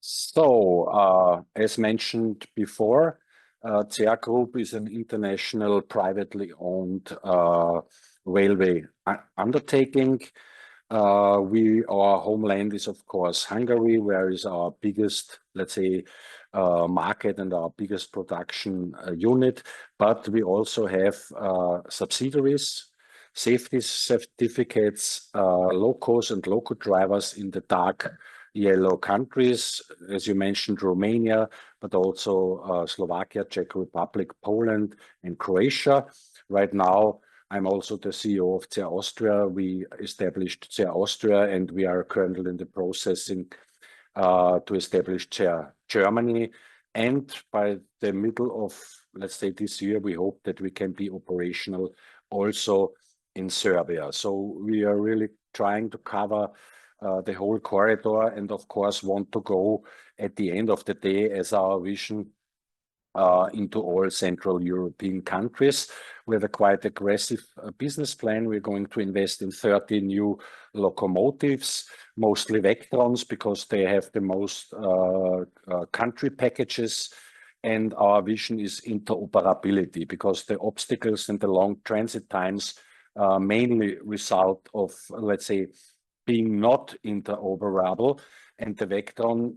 So, as mentioned before, CER Group is an international privately owned railway undertaking. Our homeland is, of course, Hungary, where is our biggest, let's say, market and our biggest production unit. But we also have subsidiaries, safety certificates, locos and loco drivers in the dark yellow countries, as you mentioned, Romania, but also Slovakia, Czech Republic, Poland, and Croatia. Right now, I'm also the CEO of CER Austria. We established CER Austria, and we are currently in the processing to establish CER Germany. And by the middle of, let's say, this year, we hope that we can be operational also in Serbia. So we are really trying to cover the whole corridor, and of course want to go at the end of the day as our vision into all Central European countries. We have a quite aggressive business plan. We're going to invest in 30 new locomotives, mostly Vectrons, because they have the most country packages. And our vision is interoperability, because the obstacles and the long transit times mainly result of, let's say, being not interoperable. And the Vectron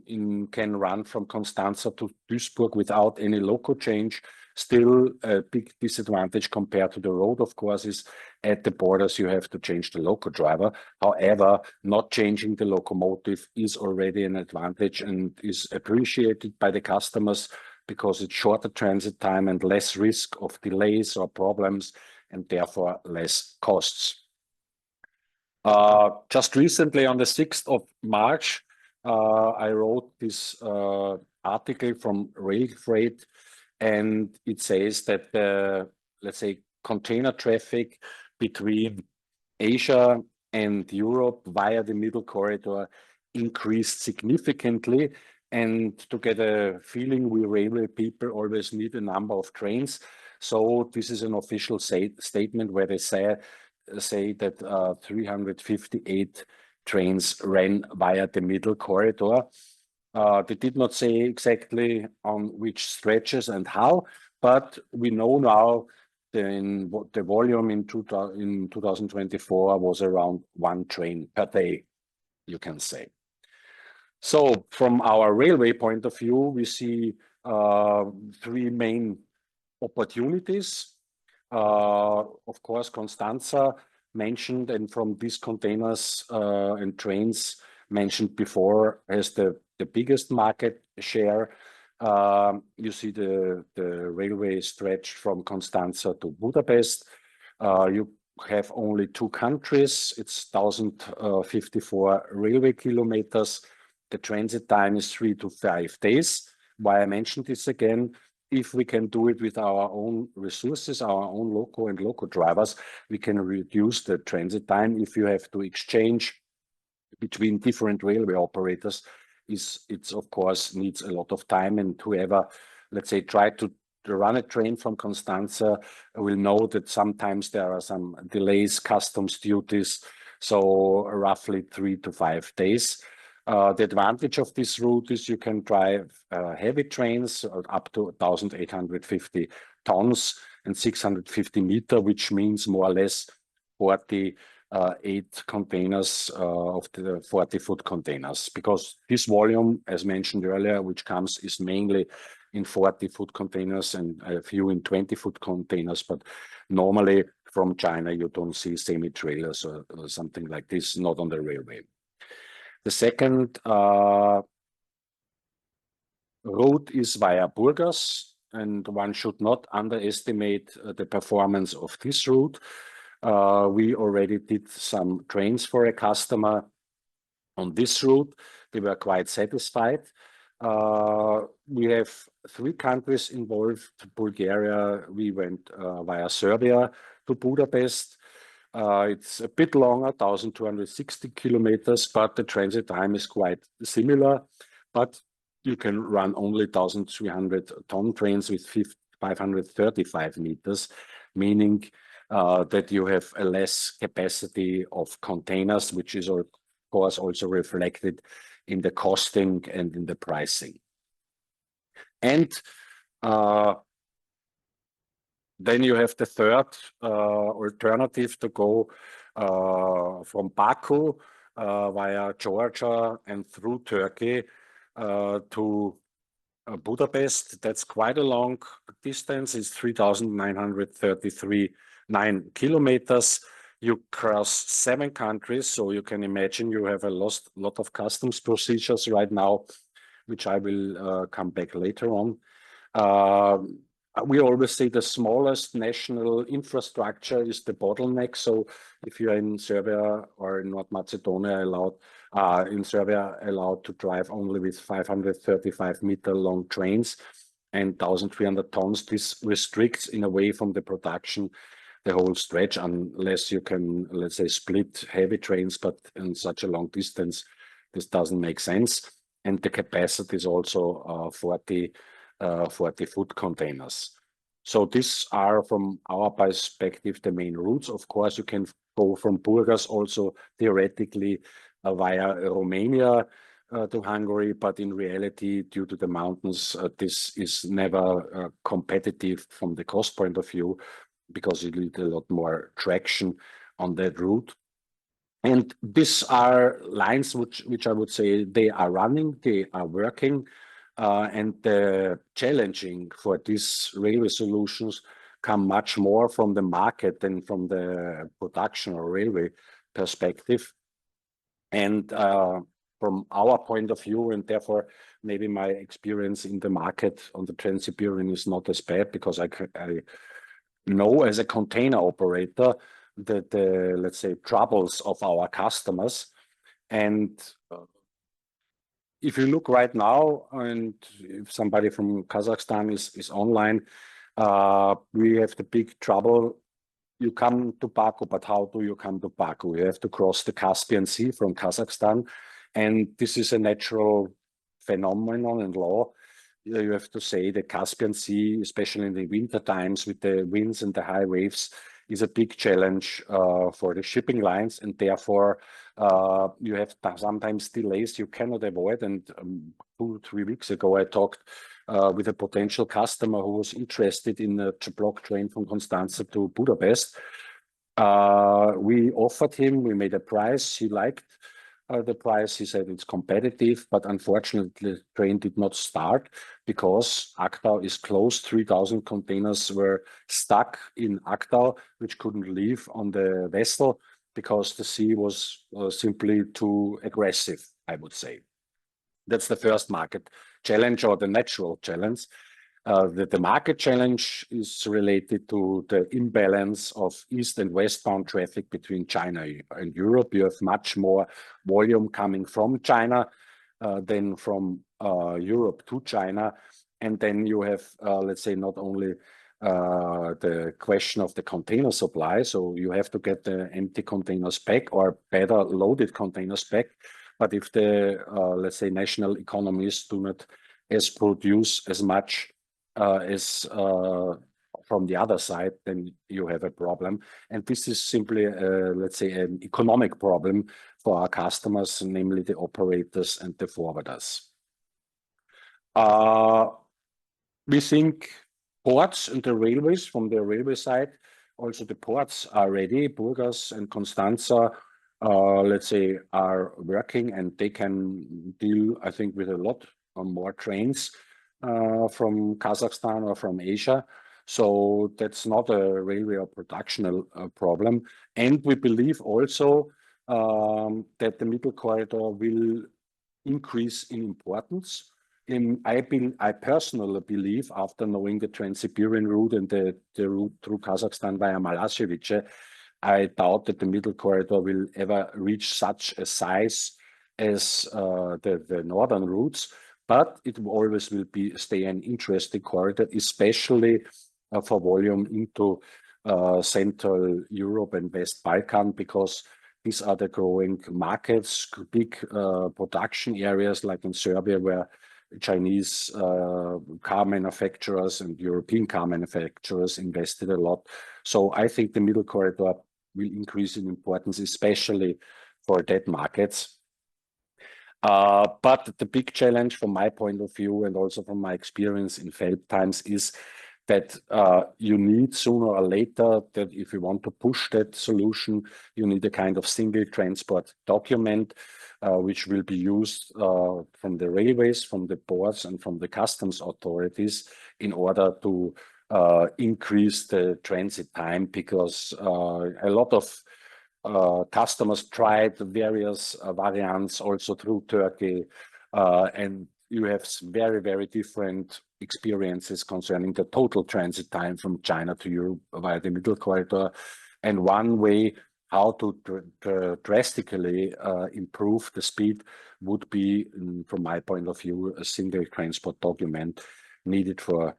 can run from Constanta to Duisburg without any loco change. Still a big disadvantage compared to the road, of course, is at the borders you have to change the loco driver. However, not changing the locomotive is already an advantage and is appreciated by the customers, because it's shorter transit time and less risk of delays or problems, and therefore less costs. Just recently, on the 6th of March, I wrote this article from Rail Freight, and it says that the, let's say, container traffic between Asia and Europe via the middle corridor increased significantly. And to get a feeling, we railway people always need a number of trains. So this is an official statement where they say that 358 trains ran via the middle corridor. They did not say exactly on which stretches and how, but we know now the volume in 2024 was around 1 train per day, you can say. So from our railway point of view, we see 3 main opportunities. Of course, Constanta mentioned, and from these containers and trains mentioned before, has the biggest market share. You see the railway stretch from Constanta to Budapest. You have only 2 countries. It's 1,054 railway kilometers. The transit time is 3 to 5 days. Why I mentioned this again, if we can do it with our own resources, our own loco and loco drivers, we can reduce the transit time. If you have to exchange between different railway operators, it's of course needs a lot of time, and whoever, let's say, try to run a train from Constanta will know that sometimes there are some delays, customs duties, so roughly 3 to 5 days. The advantage of this route is you can drive heavy trains up to 1,850 tons and 650 meter, which means more or less 48 containers of the 40-foot containers, because this volume, as mentioned earlier, which comes is mainly in 40-foot containers and a few in 20-foot containers, but normally from China you don't see semi-trailers or something like this, not on the railway. The second route is via Burgas, and one should not underestimate the performance of this route. We already did some trains for a customer on this route. They were quite satisfied. We have 3 countries involved. Bulgaria, we went via Serbia to Budapest. It's a bit longer, 1,260 kilometers, but the transit time is quite similar. But you can run only 1,300 ton trains with 535 meters, meaning that you have a less capacity of containers, which is of course also reflected in the costing and in the pricing. And Then you have the third alternative to go from Baku via Georgia and through Turkey to Budapest. That's quite a long distance. It's 3,939 kilometers. You cross 7 countries, so you can imagine you have a lot of customs procedures right now, which I will come back later on. We always say the smallest national infrastructure is the bottleneck. So if you're in Serbia or in North Macedonia in Serbia allowed to drive only with 535-meter long trains and 1,300 tons, this restricts in a way from the production the whole stretch, unless you can, let's say, split heavy trains, but in such a long distance, this doesn't make sense. And the capacity is also 40 foot containers. So these are, from our perspective, the main routes. Of course, you can go from Burgas also theoretically via Romania to Hungary, but in reality, due to the mountains, this is never competitive from the cost point of view, because you need a lot more traction on that route. And these are lines which I would say they are running, they are working, and the challenging for these railway solutions come much more from the market than from the production or railway perspective. And from our point of view, and therefore maybe my experience in the market on the Trans-Siberian is not as bad, because I know as a container operator the let's say troubles of our customers. And if you look right now, and if somebody from Kazakhstan is online, we have the big trouble. You come to Baku, but how do you come to Baku? You have to cross the Caspian Sea from Kazakhstan, and this is a natural phenomenon and law. You have to say the Caspian Sea, especially in the winter times with the winds and the high waves, is a big challenge for the shipping lines, and therefore you have sometimes delays you cannot avoid. And 2-3 weeks ago, I talked with a potential customer who was interested in a block train from Constanta to Budapest. We offered him, we made a price, he liked the price, he said it's competitive, but unfortunately the train did not start because Aktau is closed. 3,000 containers were stuck in Aktau, which couldn't leave on the vessel because the sea was simply too aggressive, I would say. That's the first market challenge, or the natural challenge. The market challenge is related to the imbalance of east and westbound traffic between China and Europe. You have much more volume coming from China than from Europe to China. And then you have, let's say, not only the question of the container supply, so you have to get the empty containers back or better loaded containers back. But if the, let's say, national economies do not produce as much as from the other side, then you have a problem. And this is simply, let's say, an economic problem for our customers, namely the operators and the forwarders. We think ports and the railways, from the railway side, also the ports are ready. Burgas and Constanta, let's say, are working, and they can deal, I think, with a lot more trains from Kazakhstan or from Asia. So that's not a railway or productional problem. And we believe also that the middle corridor will increase in importance. I personally believe, after knowing the Trans-Siberian route and the route through Kazakhstan via Malasevice, I doubt that the middle corridor will ever reach such a size as the northern routes. But it always will stay an interesting corridor, especially for volume into Central Europe and West Balkan, because these are the growing markets, big production areas like in Serbia, where Chinese car manufacturers and European car manufacturers invested a lot. So I think the middle corridor will increase in importance, especially for that markets. But the big challenge from my point of view, and also from my experience in Feld times, is that you need sooner or later, that if you want to push that solution, you need a kind of single transport document, which will be used from the railways, from the ports, and from the customs authorities in order to increase the transit time, because a lot of customers tried various variants also through Turkey, and you have very, very different experiences concerning the total transit time from China to Europe via the middle corridor. And one way how to drastically improve the speed would be, from my point of view, a single transport document needed for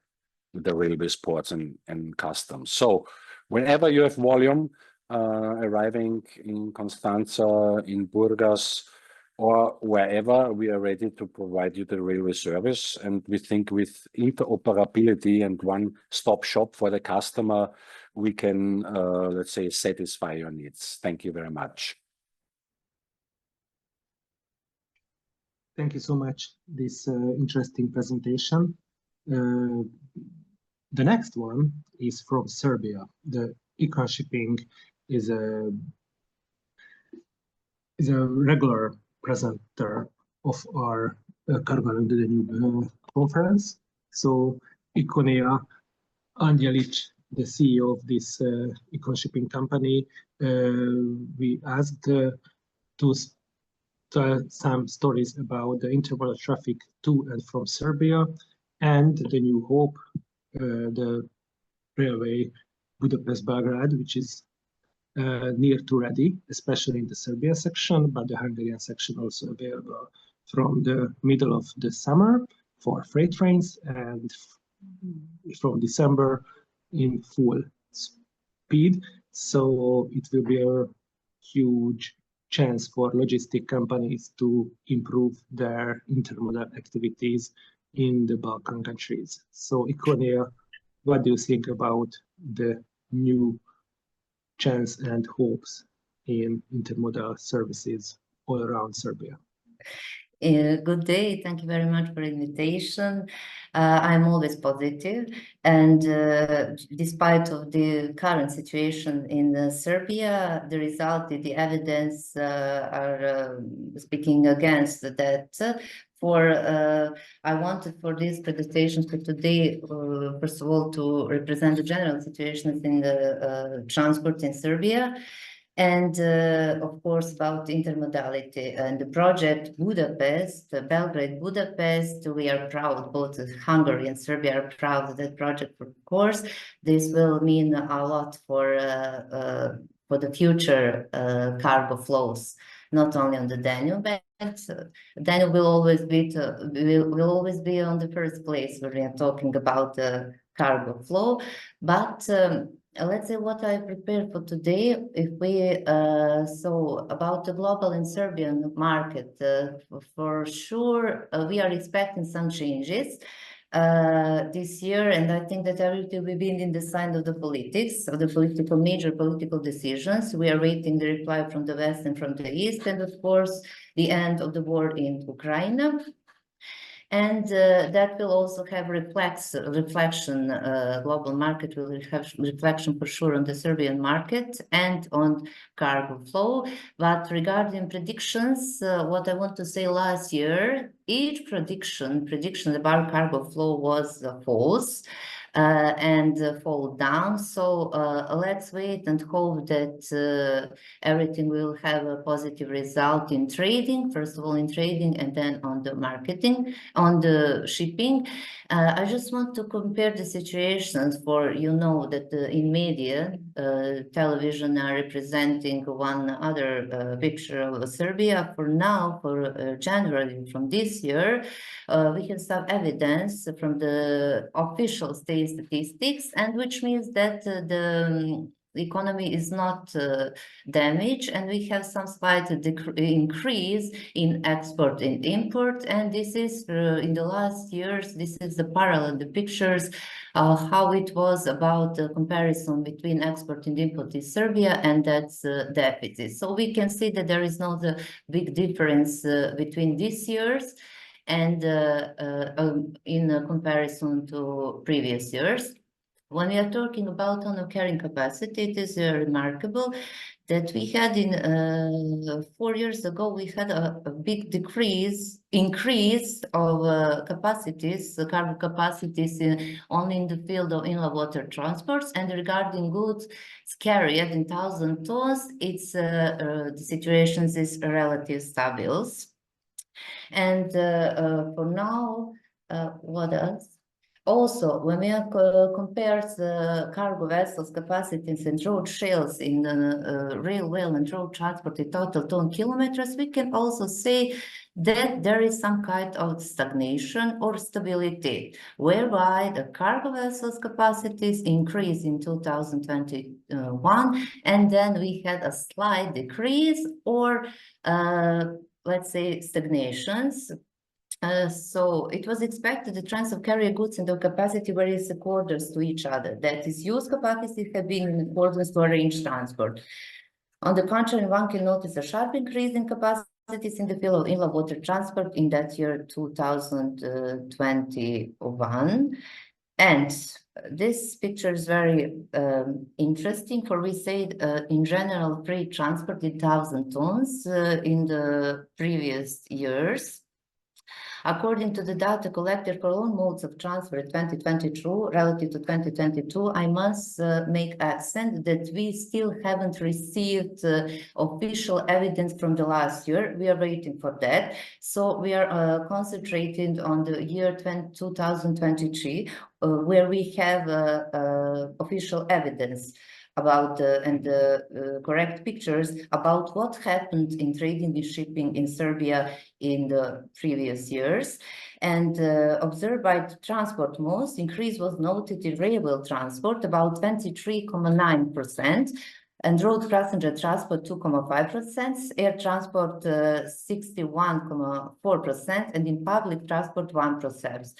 the railways, ports, and customs. So whenever you have volume arriving in Constanta, in Burgas, or wherever, we are ready to provide you the railway service. And we think with interoperability and one-stop shop for the customer, we can, let's say, satisfy your needs. Thank you very much. Thank you so much. This interesting presentation. The next one is from Serbia. The IKON Shipping is a regular presenter of our Cargo and the Danube conference. So Ikonija Andjelić, the CEO of this IKON Shipping company, we asked to tell some stories about the intermodal traffic to and from Serbia and the new hope, the railway Budapest-Belgrade, which is near to ready, especially in the Serbia section, but the Hungarian section also available from the middle of the summer for freight trains, and from December in full speed. So it will be a huge chance for logistic companies to improve their intermodal activities in the Balkan countries. So Ikonija, what do you think about the new chance and hopes in intermodal services all around Serbia? Good day. Thank you very much for the invitation. I'm always positive, and despite of the current situation in Serbia, the result, the evidence are speaking against that. I wanted for this presentation for today, first of all, to represent the general situation in the transport in Serbia, and of course about intermodality and the project Belgrade Budapest. We are proud, both Hungary and Serbia are proud of that project, of course. This will mean a lot for the future cargo flows, not only on the Danube, but Danube will always be on the first place when we are talking about the cargo flow. But let's say what I prepared for today. If we so about the global and Serbian market, for sure we are expecting some changes this year, and I think that everything will be in the sign of the politics, of the major political decisions. We are waiting the reply from the West and from the East, and of course the end of the war in Ukraine. And that will also have reflection, global market will have reflection for sure on the Serbian market and on cargo flow. But regarding predictions, what I want to say, last year, each prediction about cargo flow was false and fall down. So let's wait and hope that everything will have a positive result in trading, first of all in trading, and then on the marketing, on the shipping. I just want to compare the situations for, you know, that in media, television are representing one other picture of Serbia. For now, for January from this year, we have some evidence from the official state statistics, and which means that the economy is not damaged, and we have some slight increase in export and import. And this is in the last years, this is the parallel, the pictures how it was about the comparison between export and import in Serbia, and that's deficit. So we can see that there is not a big difference between these years and in comparison to previous years. When we are talking about tonneau carrying capacity, it is remarkable that we had in 4 years ago, we had a big increase of capacities, cargo capacities only in the field of inland water transports, and regarding goods carried in 1,000 tons, it's the situation is relatively stable. And for now, what else? Also, when we compare the cargo vessels capacities and road shells in railway and road transport in total ton kilometers, we can also say that there is some kind of stagnation or stability, whereby the cargo vessels capacities increased in 2021, and then we had a slight decrease or let's say stagnations. So it was expected the trends of carrier goods and the capacity varies according to each other. That is, used capacity have been in accordance to arranged transport. On the contrary, one can notice a sharp increase in capacities in the field of inland water transport in that year 2021. And this picture is very interesting, for we said in general freight transport 1,000 tons in the previous years. According to the data collected for all modes of transport 2022 relative to 2022, I must make accent that we still haven't received official evidence from the last year. We are waiting for that. So we are concentrating on the year 2023, where we have official evidence about and correct pictures about what happened in trading and shipping in Serbia in the previous years. And observed by the transport modes, increase was noted in railway transport about 23.9%, and road passenger transport 2.5%, air transport 61.4%, and in public transport 1%.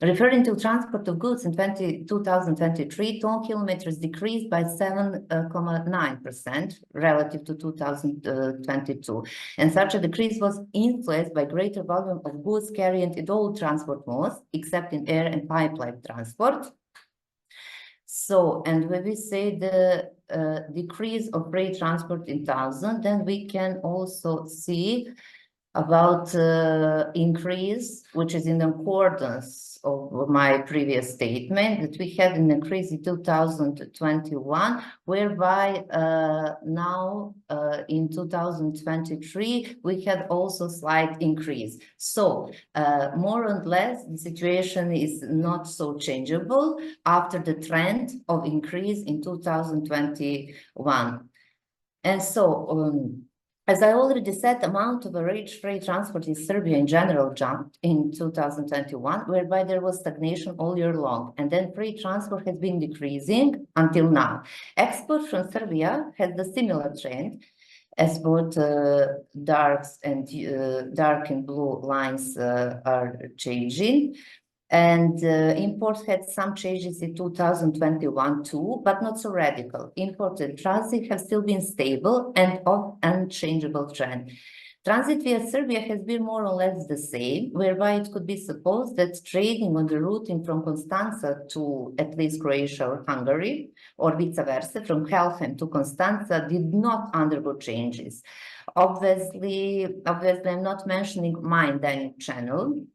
Referring to transport of goods in 2023, ton kilometers decreased by 7.9% relative to 2022. And such a decrease was influenced by greater volume of goods carried in all transport modes, except in air and pipeline transport. So, and when we say the decrease of freight transport in 1,000, then we can also see about increase, which is in accordance of my previous statement, that we had an increase in 2021, whereby now in 2023, we had also slight increase. So more or less, the situation is not so changeable after the trend of increase in 2021. And so, as I already said, the amount of average freight transport in Serbia in general jumped in 2021, whereby there was stagnation all year long. And then freight transport has been decreasing until now. Export from Serbia has the similar trend, as both dark and blue lines are changing. And imports had some changes in 2021 too, but not so radical. Import and transit have still been stable and of unchangeable trend. Transit via Serbia has been more or less the same, whereby it could be supposed that trading on the routing from Constanta to at least Croatia or Hungary, or vice versa, from Wilhelm to Constanta did not undergo changes. Obviously, I'm not mentioning mine Danube channel,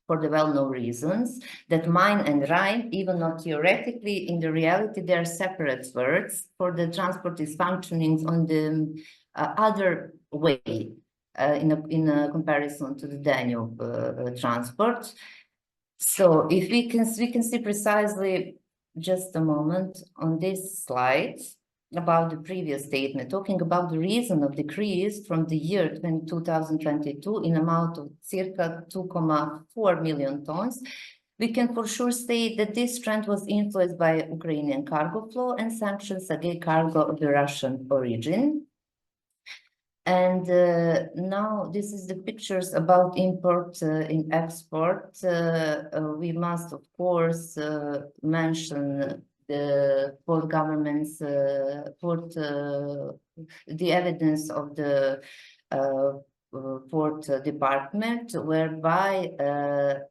for the well-known reasons that Main and Rhine, even not theoretically, in the reality, they are separate words, for the transport is functioning on the other way in a comparison to the Danube transport. So if we can see precisely, just a moment, on this slide, about the previous statement, talking about the reason of decrease from the year 2022 in amount of circa 2.4 million tons, we can for sure state that this trend was influenced by Ukrainian cargo flow and sanctions against cargo of the Russian origin. And now this is the pictures about import and export. We must, of course, mention the port governments put the evidence of the port department, whereby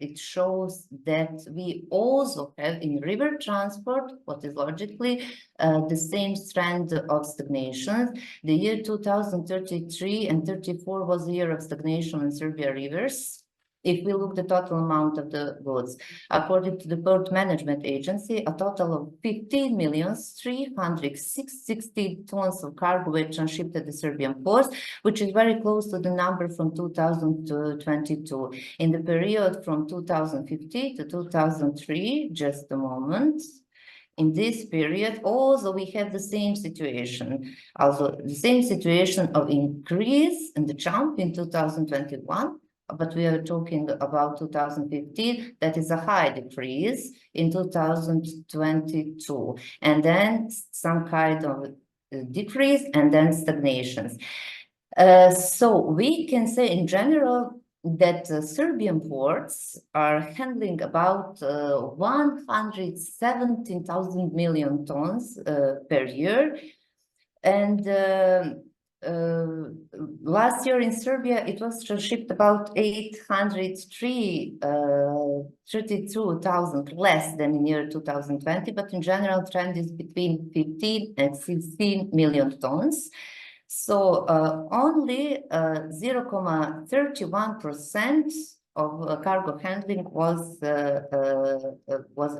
it shows that we also have in river transport, what is logically the same trend of stagnation. The year 2033 and 34 was a year of stagnation in Serbia rivers. If we look the total amount of the goods, according to the Port Management Agency, a total of 15,360 tons of cargo were transshipped at the Serbian ports, which is very close to the number from 2022. In the period from 2015 to 2003, just a moment, in this period, also we have the same situation. Also, the same situation of increase in the jump in 2021. But we are talking about 2015, that is a high decrease in 2022, and then some kind of decrease and then stagnations. So we can say in general that Serbian ports are handling about 117,000 million tons per year. And last year in Serbia, it was shipped about 832,000 less than in year 2020, but in general trend is between 15 and 16 million tons. So only 0.31% of cargo handling was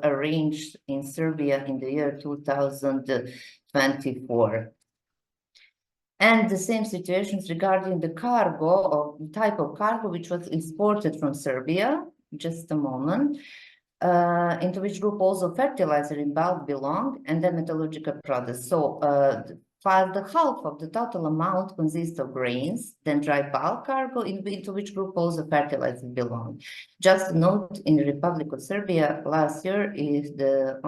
arranged in Serbia in the year 2024. And the same situations regarding the cargo, or type of cargo which was exported from Serbia, just a moment, into which group also fertilizer in bulk belong, and then metallurgical products. So while the half of the total amount consists of grains, then dry bulk cargo, into which group also fertilizer belong. Just note, in the Republic of Serbia last year is the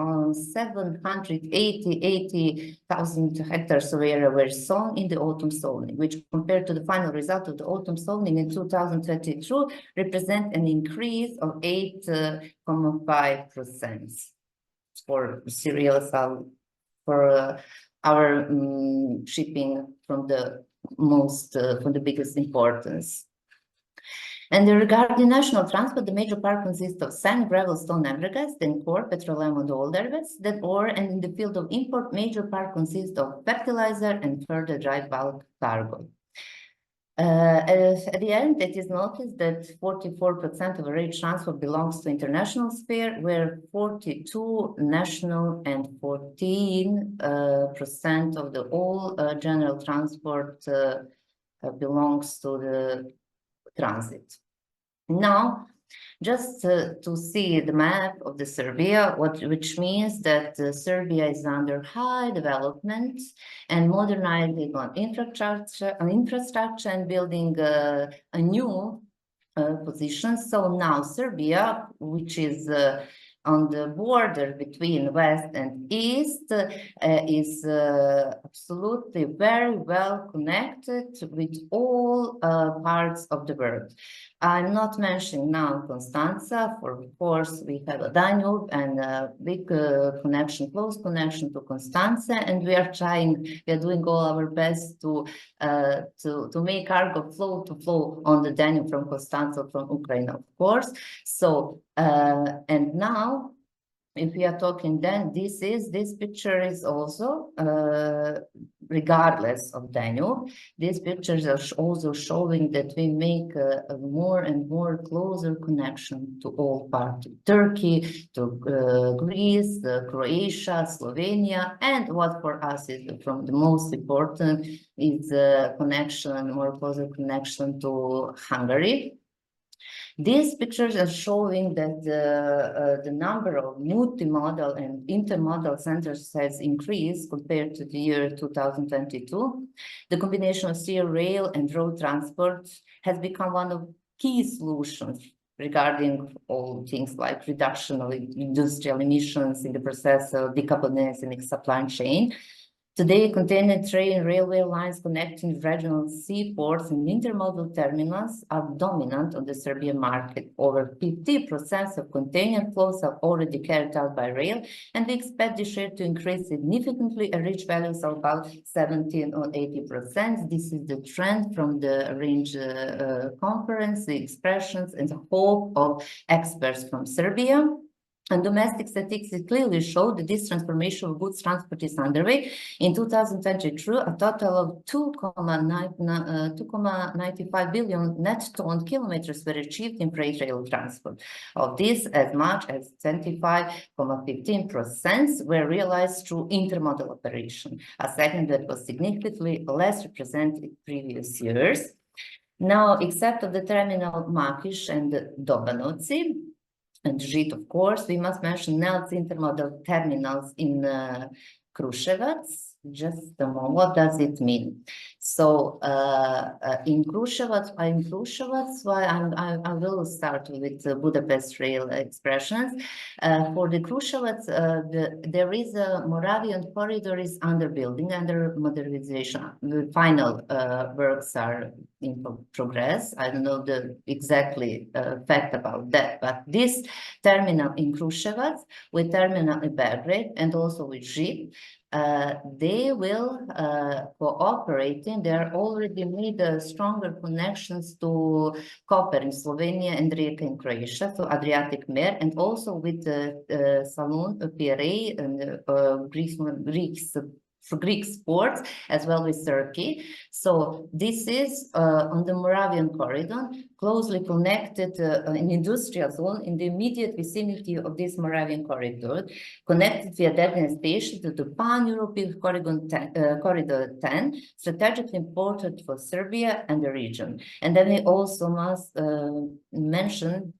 780,000 hectares of area were sown in the autumn sowing, which compared to the final result of the autumn sowing in 2022 represent an increase of 8.5% for cereals, for our shipping from the biggest importance. And regarding national transport, the major part consists of sand, gravel, stone, aggregates, then core, petroleum, and oil derivatives, then ore, and in the field of import, major part consists of fertilizer and further dry bulk cargo. At the end, it is noticed that 44% of rate transfer belongs to international sphere, where 42 national and 14% of the all general transport belongs to the transit. Now, just to see the map of the Serbia, which means that Serbia is under high development and modernizing on infrastructure and building a new position. So now Serbia, which is on the border between West and East, is absolutely very well connected with all parts of the world. I'm not mentioning now Constanta, for of course we have a Danube and a big connection, close connection to Constanta, and we are doing all our best to make cargo flow on the Danube from Constanta, from Ukraine, of course. So and now, if we are talking, then this picture is also regardless of Danube. These pictures are also showing that we make a more and more closer connection to all parts of Turkey, to Greece, Croatia, Slovenia, and what for us is from the most important is more closer connection to Hungary. These pictures are showing that the number of multimodal and intermodal centers has increased compared to the year 2022. The combination of sea, rail, and road transport has become one of key solutions regarding all things like reduction of industrial emissions in the process of decarbonizing the supply chain. Today, container train railway lines connecting regional seaports and intermodal terminals are dominant on the Serbian market. Over 50% of container flows are already carried out by rail, and we expect the share to increase significantly and reach values of about 17 or 80%. This is the trend from the range conference, the expressions and the hope of experts from Serbia. And domestic statistics clearly show that this transformation of goods transport is underway. In 2022, a total of 2.95 billion net ton kilometers were achieved in freight rail transport. Of this, as much as 25.15% were realized through intermodal operation, a segment that was significantly less represented in previous years. Now, except of the terminal Makiš and Dobanoci, and Žit, of course, we must mention NELC intermodal terminals in Kruševac. Just a moment, what does it mean? So in Kruševac, I will start with the Budapest rail expressions. For the Kruševac, there is a Moravian corridor is under building, under modernization. The final works are in progress. I don't know the exactly fact about that, but this terminal in Kruševac, with terminal in Belgrade and also with Žit, they will cooperate. They are already made stronger connections to Koper in Slovenia and Rijeka in Croatia, so Adriatic Mer, and also with Salon, PRA, and Greek sports, as well as Turkey. So this is on the Moravian corridor, closely connected in industrial zone in the immediate vicinity of this Moravian corridor, connected via Dedinje station to the pan-European corridor 10, strategically important for Serbia and the region. And then we also must mention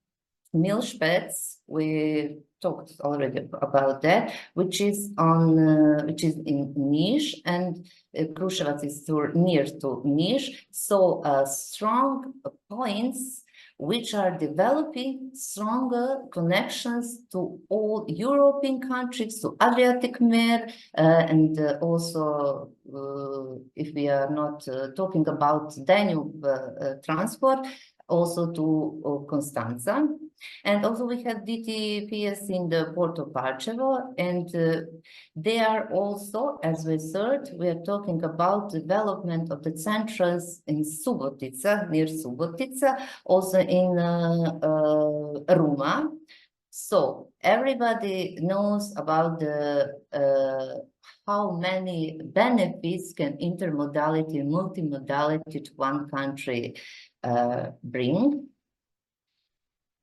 Milšpec. We talked already about that, which is in Niš, and Kruševac is near to Niš. So strong points which are developing stronger connections to all European countries, to Adriatic Mer, and also if we are not talking about Danube transport, also to Constanta. And also we have DTPS in the port of Parčevo, and they are also, as we said, we are talking about development of the centers in Subotica, near Subotica, also in Ruma. So everybody knows about the how many benefits can intermodality and multimodality to one country bring.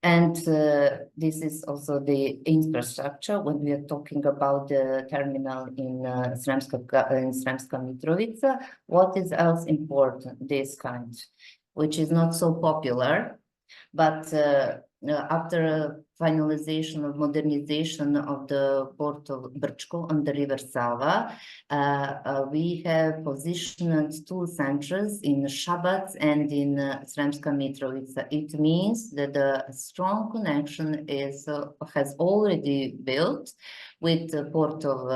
And this is also the infrastructure when we are talking about the terminal in Sremska Mitrovica. What is else important? This kind, which is not so popular, but after finalization of modernization of the port of Brčko on the river Sava, we have positioned two centers in Šabac and in Sremska Mitrovica. It means that a strong connection has already built with the port of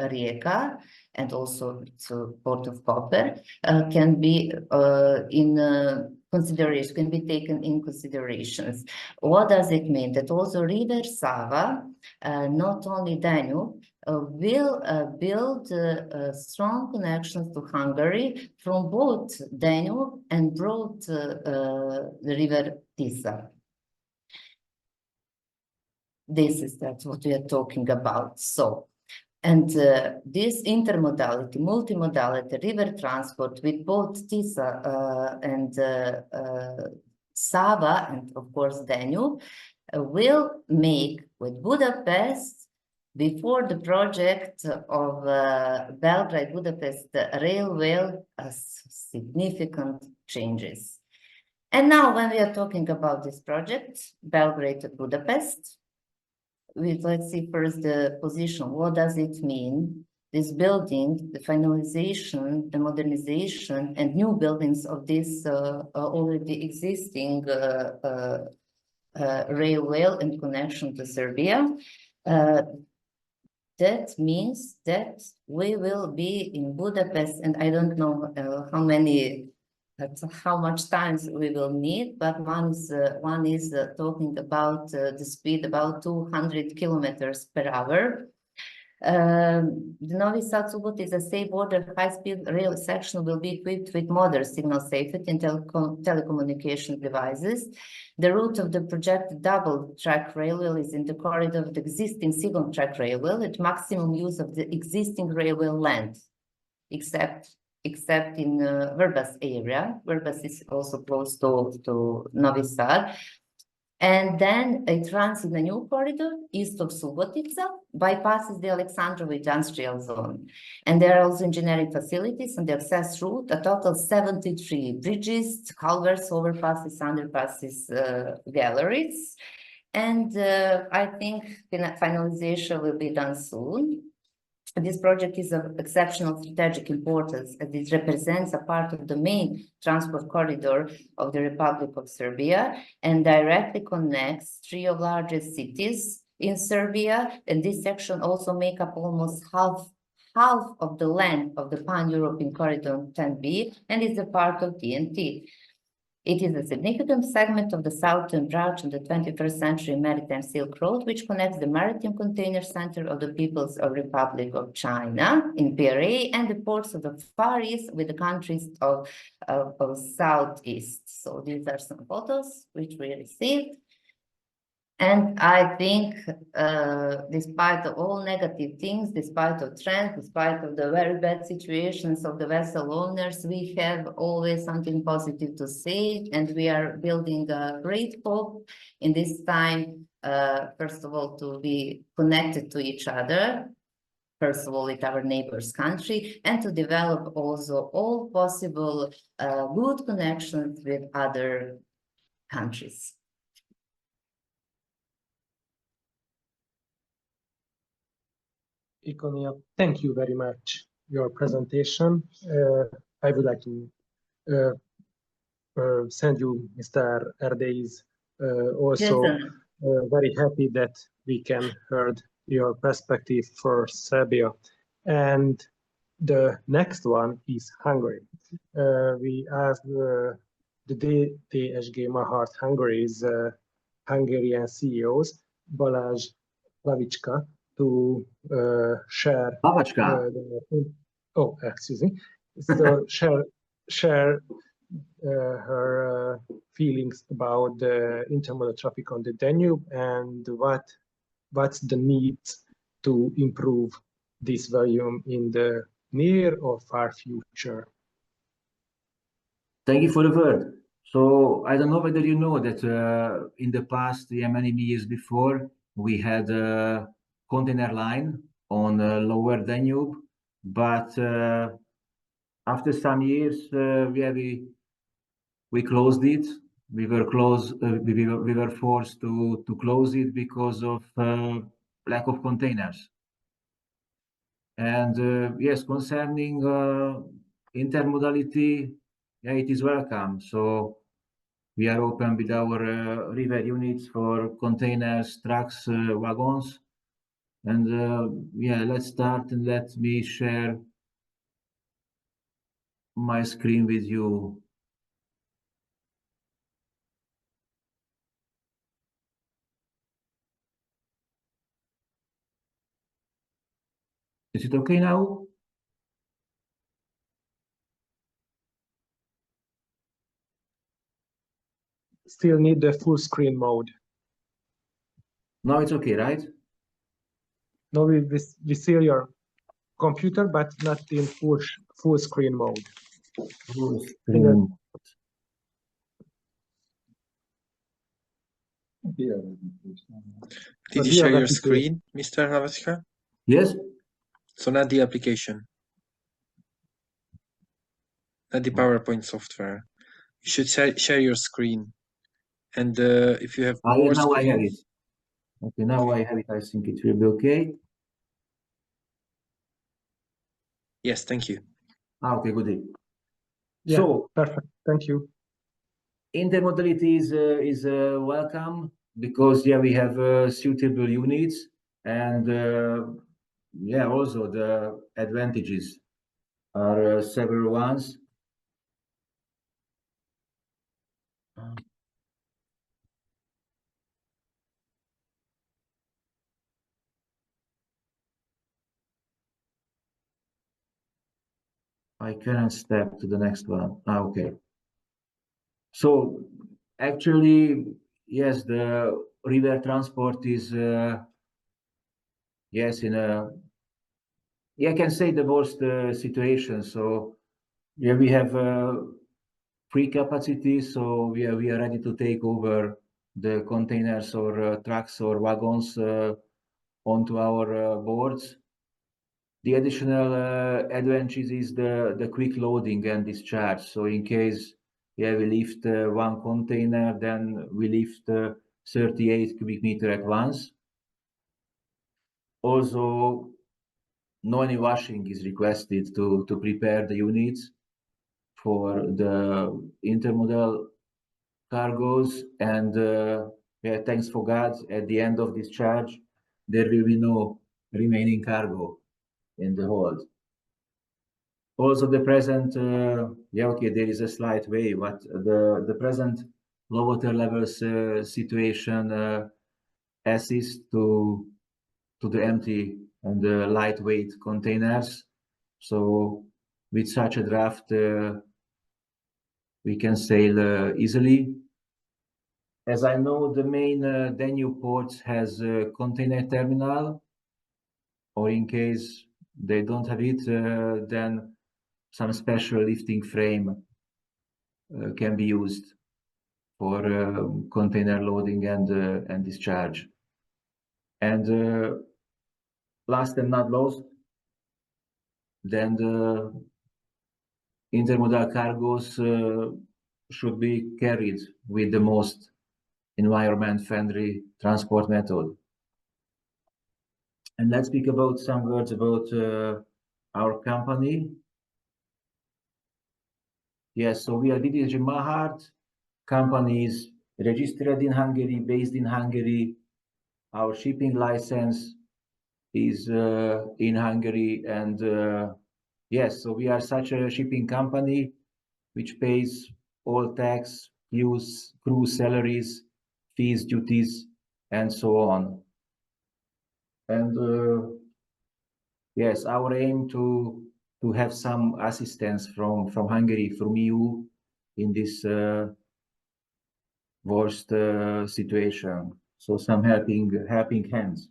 Rijeka and also the port of Koper, can be can be taken in considerations. What does it mean? That also river Sava, not only Danube, will build strong connections to Hungary from both Danube and both the river Tisa. This is what we are talking about. So, and this intermodality, multimodality, river transport with both Tisa and Sava and of course Danube will make with Budapest, before the project of Belgrade-Budapest railway, significant changes. And now when we are talking about this project, Belgrade to Budapest, let's see first the position. What does it mean? This building, the finalization, the modernization, and new buildings of this already existing railway and connection to Serbia. that means that we will be in Budapest, and I don't know how much times we will need, but one is talking about the speed about 200 kilometers per hour. The Novi Sad-Sopot is a safe border high-speed rail section will be equipped with modern signal safety and telecommunication devices. The route of the projected double-track railway is in the corridor of the existing single-track railway at maximum use of the existing railway land, except in Vrbas area. Vrbas is also close to Novi Sad. And then it runs in a new corridor east of Subotica, bypasses the Alexandrovo industrial zone. And there are also engineering facilities on the access route, a total 73 bridges, culverts, overpasses, underpasses, galleries. And I think finalization will be done soon. This project is of exceptional strategic importance as it represents a part of the main transport corridor of the Republic of Serbia and directly connects three of largest cities in Serbia. And this section also makes up almost half of the length of the Pan-European Corridor 10B and is a part of TNT. It is a significant segment of the southern branch of the 21st century Maritime Silk Road, which connects the maritime container center of the People's Republic of China in Piraeus and the ports of the Far East with the countries of Southeast. So these are some photos which we received. And I think, despite all negative things, despite of trends, despite of the very bad situations of the vessel owners, we have always something positive to say, and we are building a great hope in this time, first of all, to be connected to each other, first of all, with our neighbors' country, and to develop also all possible good connections with other countries. Ikonija, thank you very much your presentation. I would like to send you Mr. Erdély's also very happy that we can heard your perspective for Serbia. And the next one is Hungary. We asked the DDSG MAHART Hungary's Hungarian CEOs, Balázs, Hlavacska, to share so share her feelings about the intermodal traffic on the Danube and what's the needs to improve this volume in the near or far future. Thank you for the word. So I don't know whether you know that in the past, many years before, we had a container line on lower Danube, but after some years, we closed it. We were forced to close it because of lack of containers. And yes, concerning intermodality, yeah, it is welcome. So we are open with our river units for containers, trucks, wagons. And yeah, let's start and let me share my screen with you. Is it okay now? Still need the full screen mode. Now it's okay, right? No, we see your computer, but not in full screen mode. Full screen. Did you share your screen, Mr. Hlavacska? Yes. So not the application, not the PowerPoint software. You should share your screen. And if you have more now screens, I have it. Okay, now I have it. I think it will be okay. Yes, thank you. Okay, good. Yeah, so perfect. Thank you. Intermodality is welcome because yeah, we have suitable units, and yeah, also the advantages are several ones. I can't step to the next one. Okay. So actually, yes, the river transport is, yes, in a, yeah, I can say the worst situation. So yeah, we have free capacity, so we are ready to take over the containers or trucks or wagons onto our boards. The additional advantage is the quick loading and discharge. So in case we lift one container, then we lift 38 cubic meter at once. Also, no any washing is requested to prepare the units for the intermodal cargoes. And yeah, thanks for God, at the end of discharge, there will be no remaining cargo in the hold. Also, the present, yeah, okay, there is a slight wave, but the present low water levels situation assists to the empty and the lightweight containers. So with such a draft, we can sail easily. As I know, the main Danube port has a container terminal, or in case they don't have it, then some special lifting frame can be used for container loading and discharge. And last and not least, then the intermodal cargoes should be carried with the most environment-friendly transport method. And let's speak about some words about our company. Yes, so we are DDSG MAHART. Company is registered in Hungary, based in Hungary. Our shipping license is in Hungary. And yes, so we are such a shipping company which pays all tax, dues, crew salaries, fees, duties, and so on. And yes, our aim to have some assistance from Hungary, from EU, in this worst situation. So some helping hands.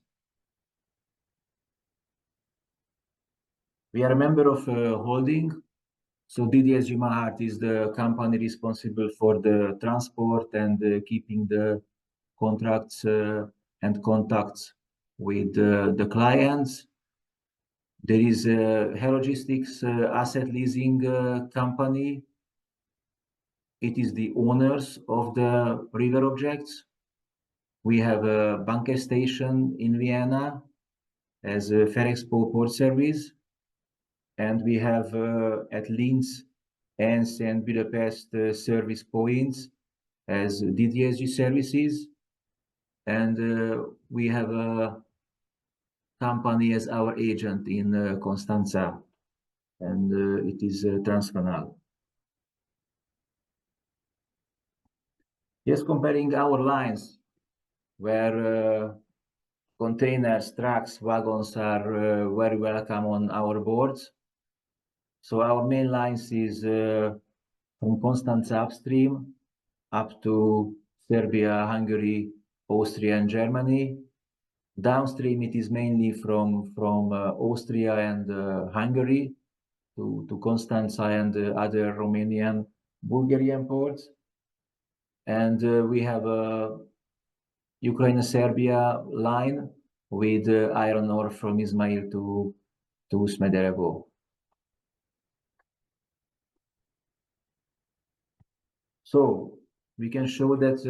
We are a member of holding. So DDSG MAHART is the company responsible for the transport and keeping the contracts and contacts with the clients. There is a Logistics asset leasing company. It is the owners of the river objects. We have a bunker station in Vienna as a Ferexpo port service. And we have at Linz, Enns, and Budapest service points as DDSG services. And we have a company as our agent in Constanta, and it is Transcanal. Yes, comparing our lines, where containers, trucks, wagons are very welcome on our boards. So our main lines is from Constanta upstream up to Serbia, Hungary, Austria, and Germany. Downstream, it is mainly from Austria and Hungary to Constanta and other Romanian, Bulgarian ports. And we have a Ukraine-Serbia line with iron ore from Izmail to Smederevo. So we can show that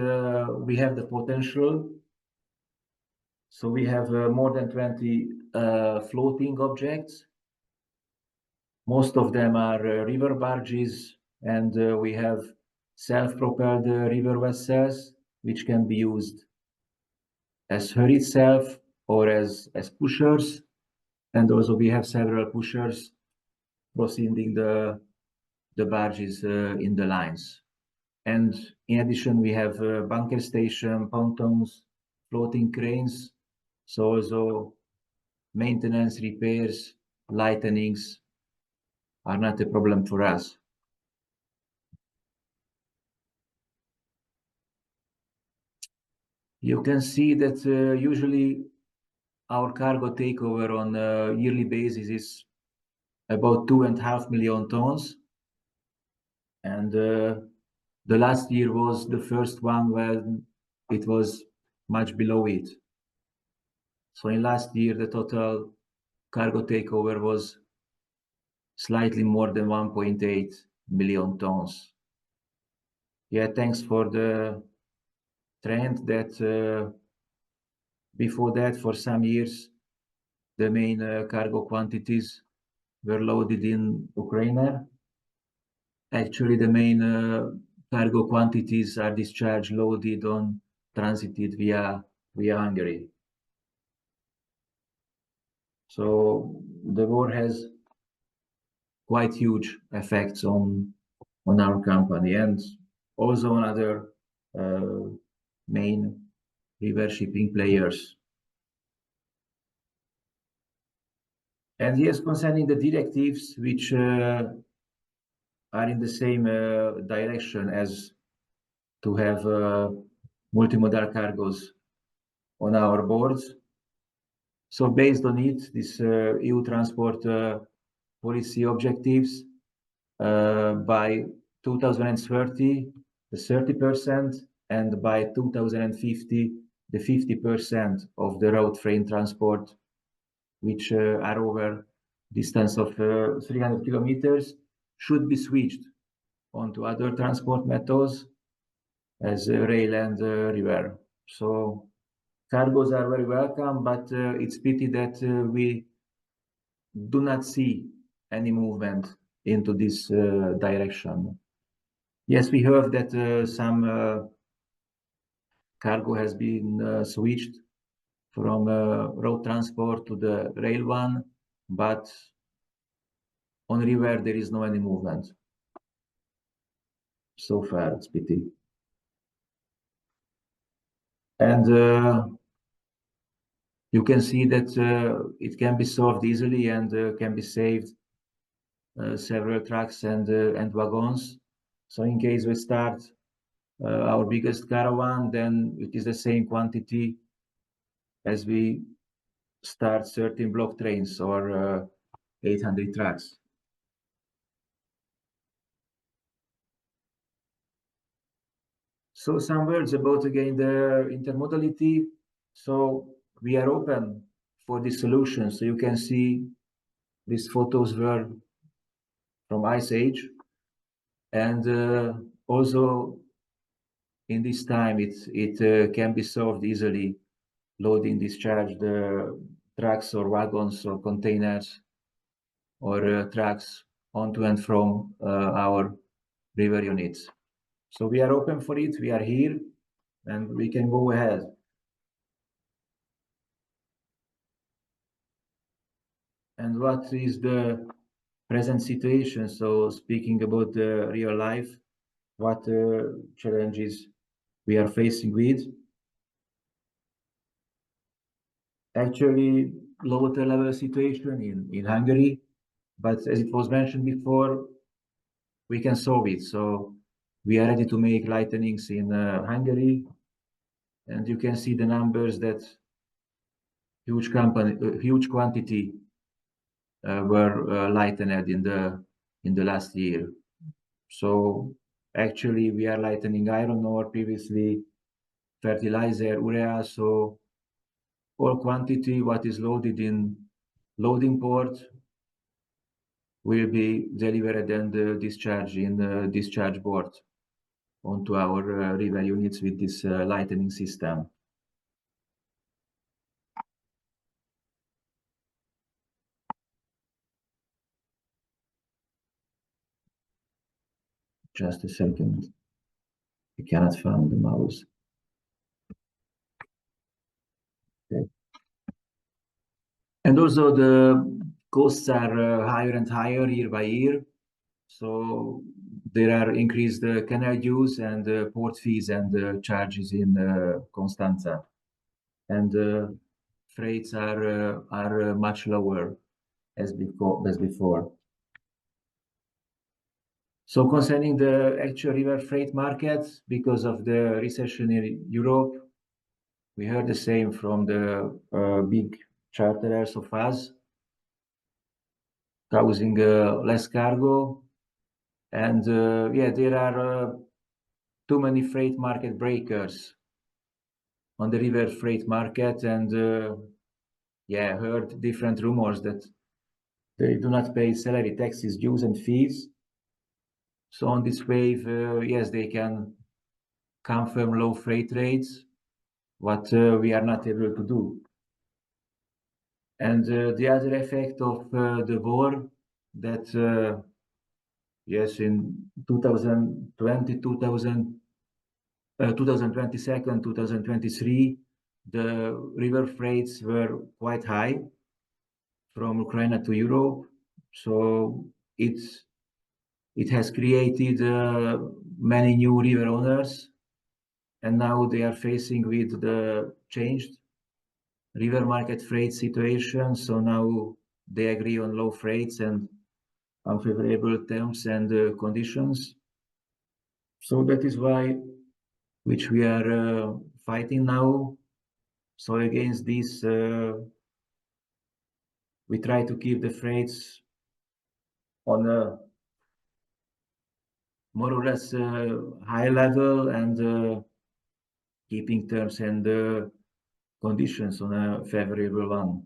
we have the potential. So we have more than 20 floating objects. Most of them are river barges, and we have self-propelled river vessels, which can be used as her itself or as pushers. And also we have several pushers proceeding the barges in the lines. And in addition, we have bunker station, pontoons, floating cranes. So also maintenance, repairs, lightenings are not a problem for us. You can see that usually our cargo takeover on a yearly basis is about 2.5 million tons. And the last year was the first one where it was much below it. So in last year, the total cargo takeover was slightly more than 1.8 million tons. Yeah, thanks for the trend that before that, for some years, the main cargo quantities were loaded in Ukraine. Actually, the main cargo quantities are discharged, loaded on, transited via Hungary. So the war has quite huge effects on our company and also on other main river shipping players. And yes, concerning the directives which are in the same direction as to have multimodal cargoes on our boards. So based on it, this EU transport policy objectives by 2030, the 30%, and by 2050, the 50% of the road freight transport, which are over distance of 300 kilometers, should be switched onto other transport methods as rail and river. So cargoes are very welcome, but it's pity that we do not see any movement into this direction. Yes, we heard that some cargo has been switched from road transport to the rail one, but on river there is no any movement. So far, it's pity. And you can see that it can be solved easily and can be saved several trucks and wagons. So in case we start our biggest caravan, then it is the same quantity as we start 13 block trains or 800 trucks. So some words about again the intermodality. So we are open for this solution. So you can see these photos were from Ice Age, and also in this time it can be solved easily, loading, discharge the trucks or wagons or containers or trucks onto and from our river units. So we are open for it, we are here, and we can go ahead. And what is the present situation? So speaking about the real life, what challenges we are facing with? Actually, low water level situation in Hungary, but as it was mentioned before, we can solve it. So we are ready to make lightenings in Hungary, and you can see the numbers that huge quantity were lightened in the last year. So actually we are lightening iron ore, previously fertilizer, urea. So all quantity what is loaded in loading port will be delivered and discharged in the discharge board onto our river units with this lightening system. Just a second. I cannot find the mouse. Okay. And also the costs are higher and higher year by year. So there are increased canal dues and port fees and charges in Constanta. And freights are much lower as before. So concerning the actual river freight market, because of the recession in Europe, we heard the same from the big charterers of us, causing less cargo. And yeah, there are too many freight market breakers on the river freight market. And yeah, heard different rumors that they do not pay salary, taxes, dues, and fees. So on this wave, yes, they can confirm low freight rates, what we are not able to do. And the other effect of the war, that yes, in 2020, 2023, the river freights were quite high from Ukraine to Europe. So it has created many new river owners, and now they are facing with the changed river market freight situation. So now they agree on low freights and unfavorable terms and conditions. So that is why which we are fighting now. So against this, we try to keep the freights on a more or less high level and keeping terms and conditions on a favorable one.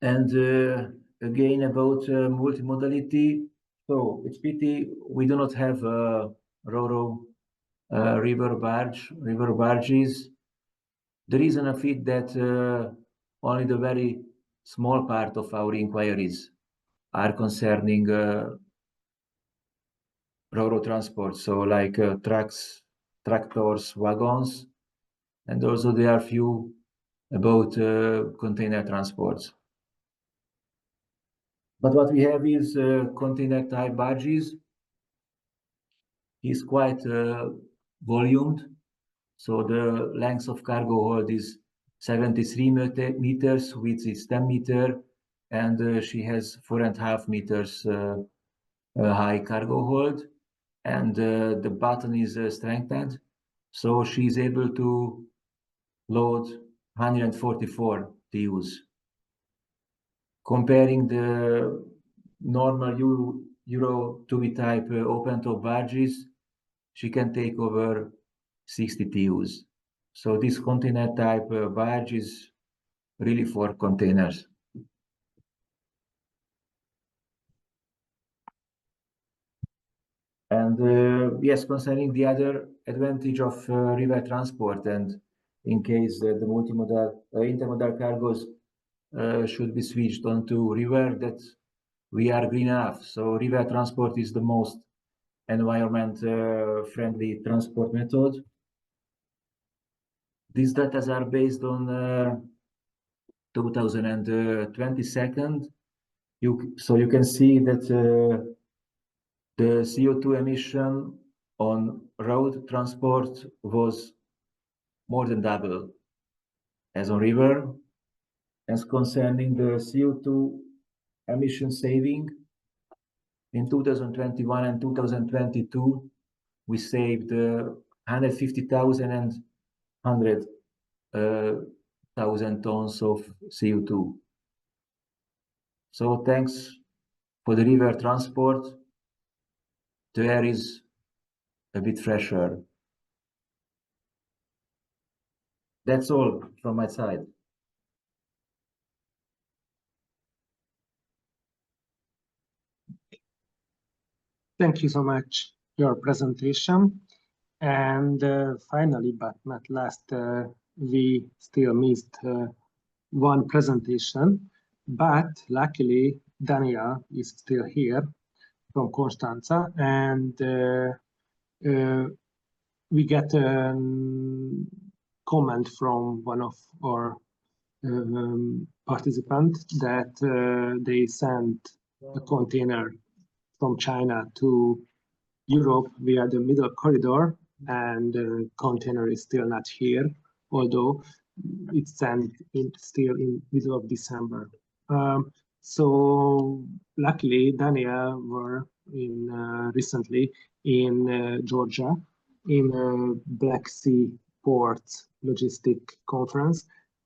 And again about multimodality, so it's pity we do not have RoRo river barges. The reason of it that only the very small part of our inquiries are concerning RoRo transport, so like trucks, tractors, wagons, and also there are few about container transports. But what we have is container type barges. Is quite volumed, so the length of cargo hold is 73 meters, width is 10 meters, and she has 4.5 meters high cargo hold, and the button is strengthened, so she is able to load 144 TEUs. Comparing the normal Euro 2V type open-top barges, she can take over 60 TEUs. So this container type barge is really for containers. And yes, concerning the other advantage of river transport, and in case the multimodal intermodal cargos should be switched onto river, that we are green enough. So river transport is the most environment friendly transport method. These data are based on 2022. So you can see that the CO2 emission on road transport was more than double as on river. As concerning the CO2 emission saving, in 2021 and 2022, we saved 150,000 and 100,000 tons of CO2. So thanks for the river transport, the air is a bit fresher. That's all from my side. Thank you so much for your presentation. And finally, but not last, we still missed one presentation, but luckily Daniel is still here from Constanta, and we get comment from one of our participants that they sent a container from China to Europe via the middle corridor, and the container is still not here, although it's sent still in middle of December. So luckily, Daniel were recently in Georgia in a Black Sea Ports Logistic Conference,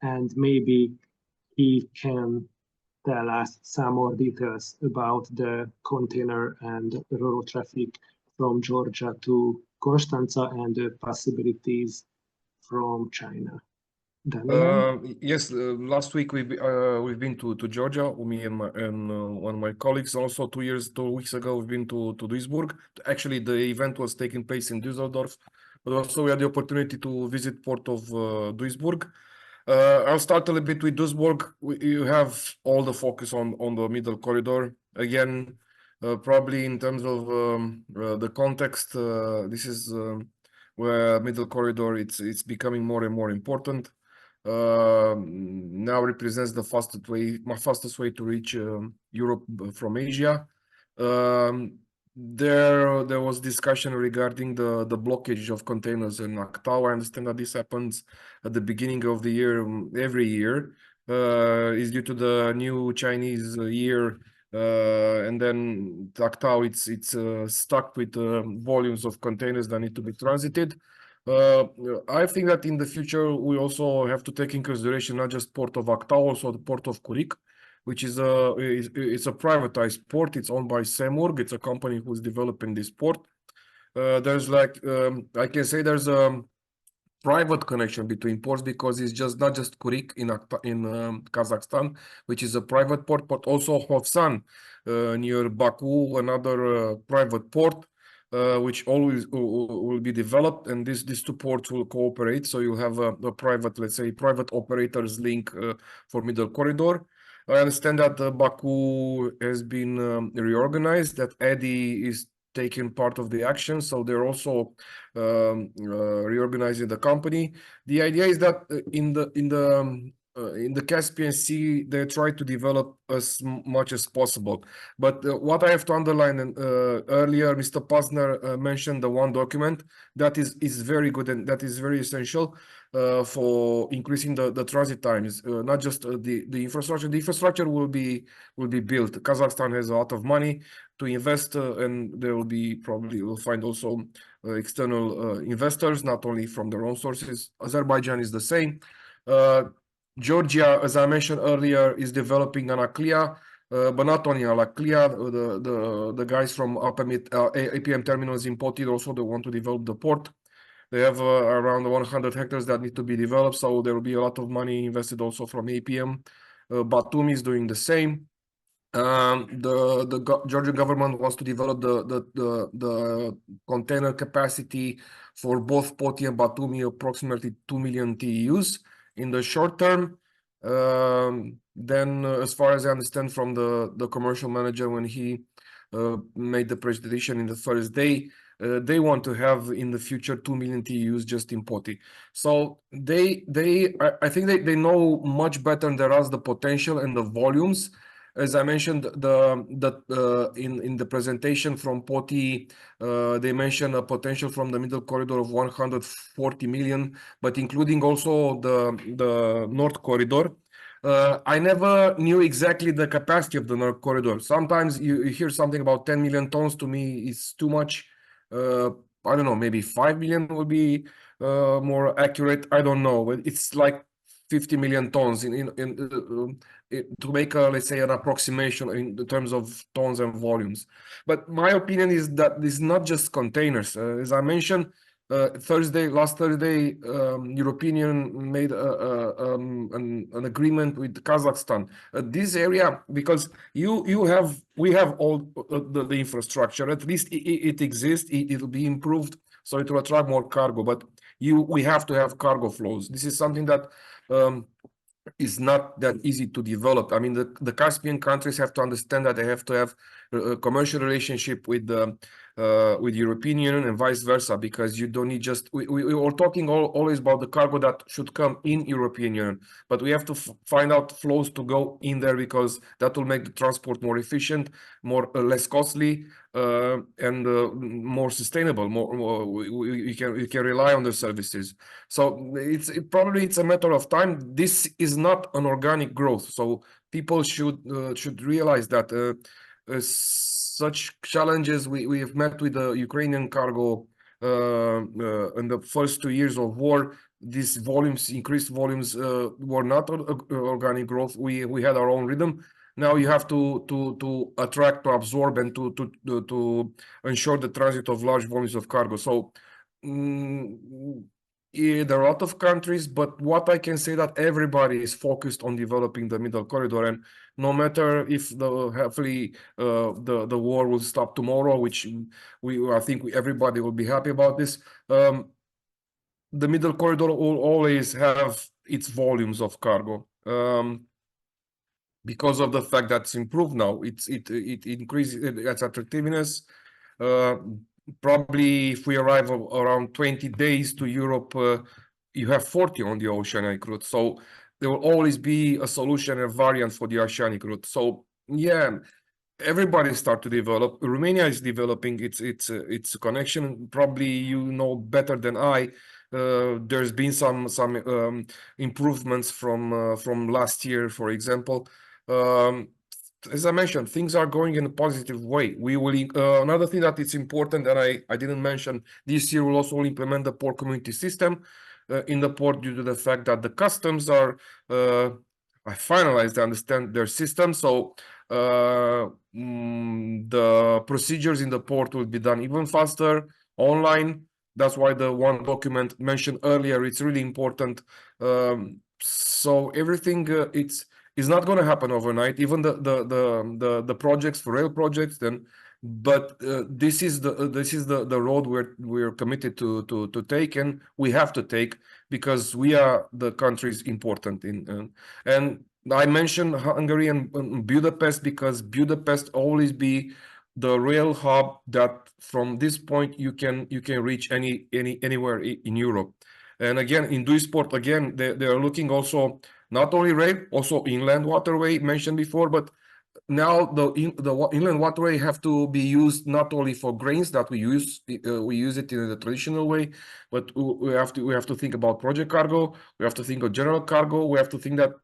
and maybe he can tell us some more details about the container and RoRo traffic from Georgia to Constanta and the possibilities from China. Daniel? Yes, last week we've been to Georgia, me and one of my colleagues. Also 2 weeks ago we've been to Duisburg. Actually, the event was taking place in Düsseldorf, but also we had the opportunity to visit port of Duisburg. I'll start a little bit with Duisburg. You have all the focus on the middle corridor. Again, probably in terms of the context, this is where middle corridor it's becoming more and more important. Now represents the fastest way to reach Europe from Asia. There was discussion regarding the blockage of containers in Aktau. I understand that this happens at the beginning of the year every year. Is due to the new Chinese year, and then Aktau it's stuck with volumes of containers that need to be transited. I think that in the future we also have to take in consideration not just port of Aktau, also the port of Kurik, which is it's a privatized port. It's owned by Semurg. It's a company who's developing this port. There's like I can say there's a private connection between ports, because it's just not just Kurik in Kazakhstan, which is a private port, but also Hovsan near Baku, another private port. Which always will be developed, and these two ports will cooperate. So you have a private, let's say, private operators link for middle corridor. I understand that Baku has been reorganized, that EDI is taking part of the action, so they're also reorganizing the company. The idea is that in the Caspian Sea, they try to develop as much as possible. But what I have to underline, earlier, Mr. Patzner mentioned the one document that is very good, and that is very essential for increasing the transit times. Not just the infrastructure. The infrastructure will be built. Kazakhstan has a lot of money to invest, and there will be probably will find also external investors, not only from their own sources. Azerbaijan is the same. Georgia, as I mentioned earlier, is developing Anaklia, but not only Anaklia. The guys from APM terminals in Poti also, they want to develop the port. They have around 100 hectares that need to be developed, so there will be a lot of money invested also from APM. Batumi is doing the same. The Georgian government wants to develop the container capacity for both Poti and Batumi, approximately 2 million TEUs in the short term. Then, as far as I understand from the commercial manager, when he made the presentation in the first day, they want to have in the future 2 million TEUs just in Poti. So I think they know much better than us the potential and the volumes. As I mentioned, in the presentation from Poti, they mentioned a potential from the middle corridor of 140 million, but including also the north corridor. I never knew exactly the capacity of the north corridor. Sometimes you hear something about 10 million tons. To me, it's too much. I don't know, maybe 5 million would be more accurate. I don't know. It's like 50 million tons to make a, let's say, an approximation in terms of tons and volumes. But my opinion is that this is not just containers. As I mentioned, last Thursday, European Union made an agreement with Kazakhstan. This area, because we have all the infrastructure. At least it exists. It'll be improved, so it will attract more cargo. But we have to have cargo flows. This is something that is not that easy to develop. I mean, the Caspian countries have to understand that they have to have a commercial relationship with with European Union and vice versa, because you don't need just we were talking always about the cargo that should come in European Union, but we have to find out flows to go in there, because that will make the transport more efficient, more less costly, and more sustainable. We can rely on the services. So probably it's a matter of time. This is not an organic growth, so people should realize that such challenges we have met with the Ukrainian cargo in the first 2 years of war. These volumes, increased volumes, were not organic growth. We had our own rhythm. Now you have to attract, to absorb, and to ensure the transit of large volumes of cargo. So there are a lot of countries, but what I can say that everybody is focused on developing the middle corridor, and no matter if hopefully the war will stop tomorrow, which I think everybody will be happy about this. The middle corridor will always have its volumes of cargo. Because of the fact that it's improved now, it increases its attractiveness. Probably if we arrive around 20 days to Europe, you have 40 on the oceanic route. So there will always be a solution, a variant for the oceanic route. So yeah, everybody start to develop. Romania is developing its connection. Probably you know better than I. There's been some improvements from last year, for example. As I mentioned, things are going in a positive way. We will another thing that is important, and I didn't mention, this year we'll also implement the port community system in the port, due to the fact that the customs are I finalized, I understand their system. So the procedures in the port will be done even faster online. That's why the one document mentioned earlier, it's really important. So everything it's not going to happen overnight. Even the projects, for rail projects, then, but this is the road we're committed to take, and we have to take, because we are the countries important in. And I mentioned Hungary and Budapest, because Budapest always be the rail hub that from this point you can reach anywhere in Europe. And again, in Duisport, again, they are looking also not only rail, also inland waterway mentioned before, but now the inland waterway have to be used not only for grains that we use it in the traditional way, but we have to think about project cargo. We have to think of general cargo. We have to think that,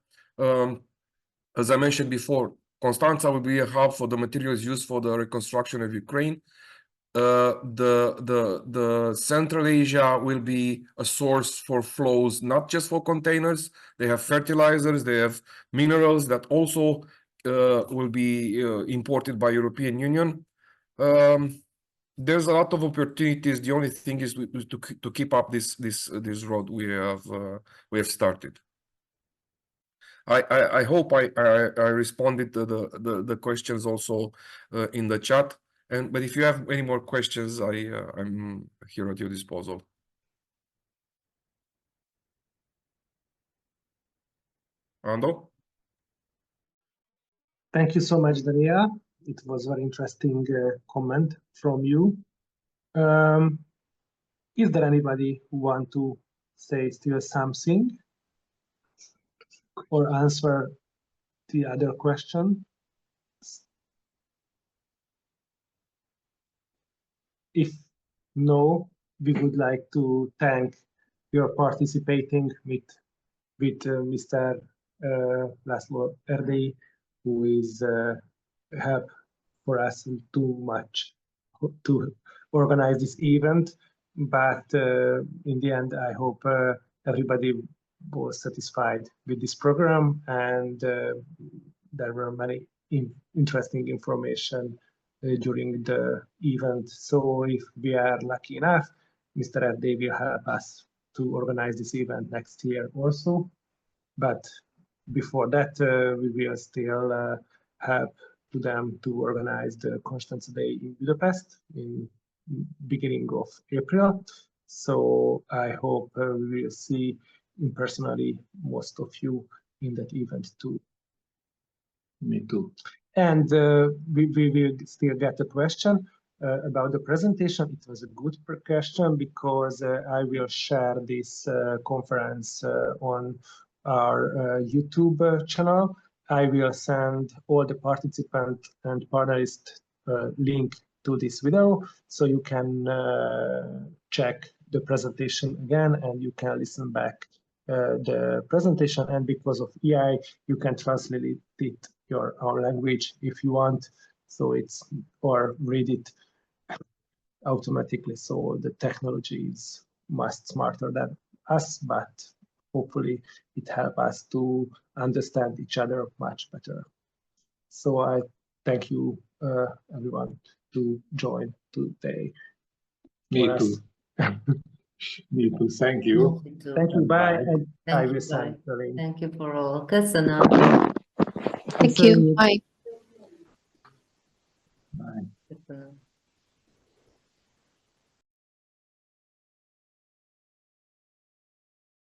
as I mentioned before, Constanta will be a hub for the materials used for the reconstruction of Ukraine. The Central Asia will be a source for flows, not just for containers. They have fertilizers, they have minerals that also will be imported by European Union. There's a lot of opportunities. The only thing is to keep up this road we have started. I hope I responded to the questions also in the chat. But if you have any more questions, I'm here at your disposal. Andó? Thank you so much, Daniela. It was very interesting comment from you. Is there anybody who want to say still something or answer the other question? If no, we would like to thank your participating with Mr. László Erdélyi, who is help for us too much to organize this event. But in the end, I hope everybody was satisfied with this program, and there were many interesting information during the event. So if we are lucky enough, Mr. Erdélyi will help us to organize this event next year also. But before that, we will still help to them to organize the Constanta Day in Budapest in beginning of April. So I hope we will see personally most of you in that event too. Me too. And we will still get a question. about the presentation. It was a good question because I will share this conference on our YouTube channel. I will send all the participant and panelists link to this video, so you can check the presentation again and you can listen back the presentation. And because of AI, you can translate it your own language if you want. So it's, or read it automatically. So the technology is much smarter than us, but hopefully it helps us to understand each other much better. So I thank you everyone to join today. Me too. Me too. Thank you. Thank you. Bye. And Thank I you, will bye. send the link. Thank you for all. Köszönöm. Thank you. Bye. Bye. Köszönöm.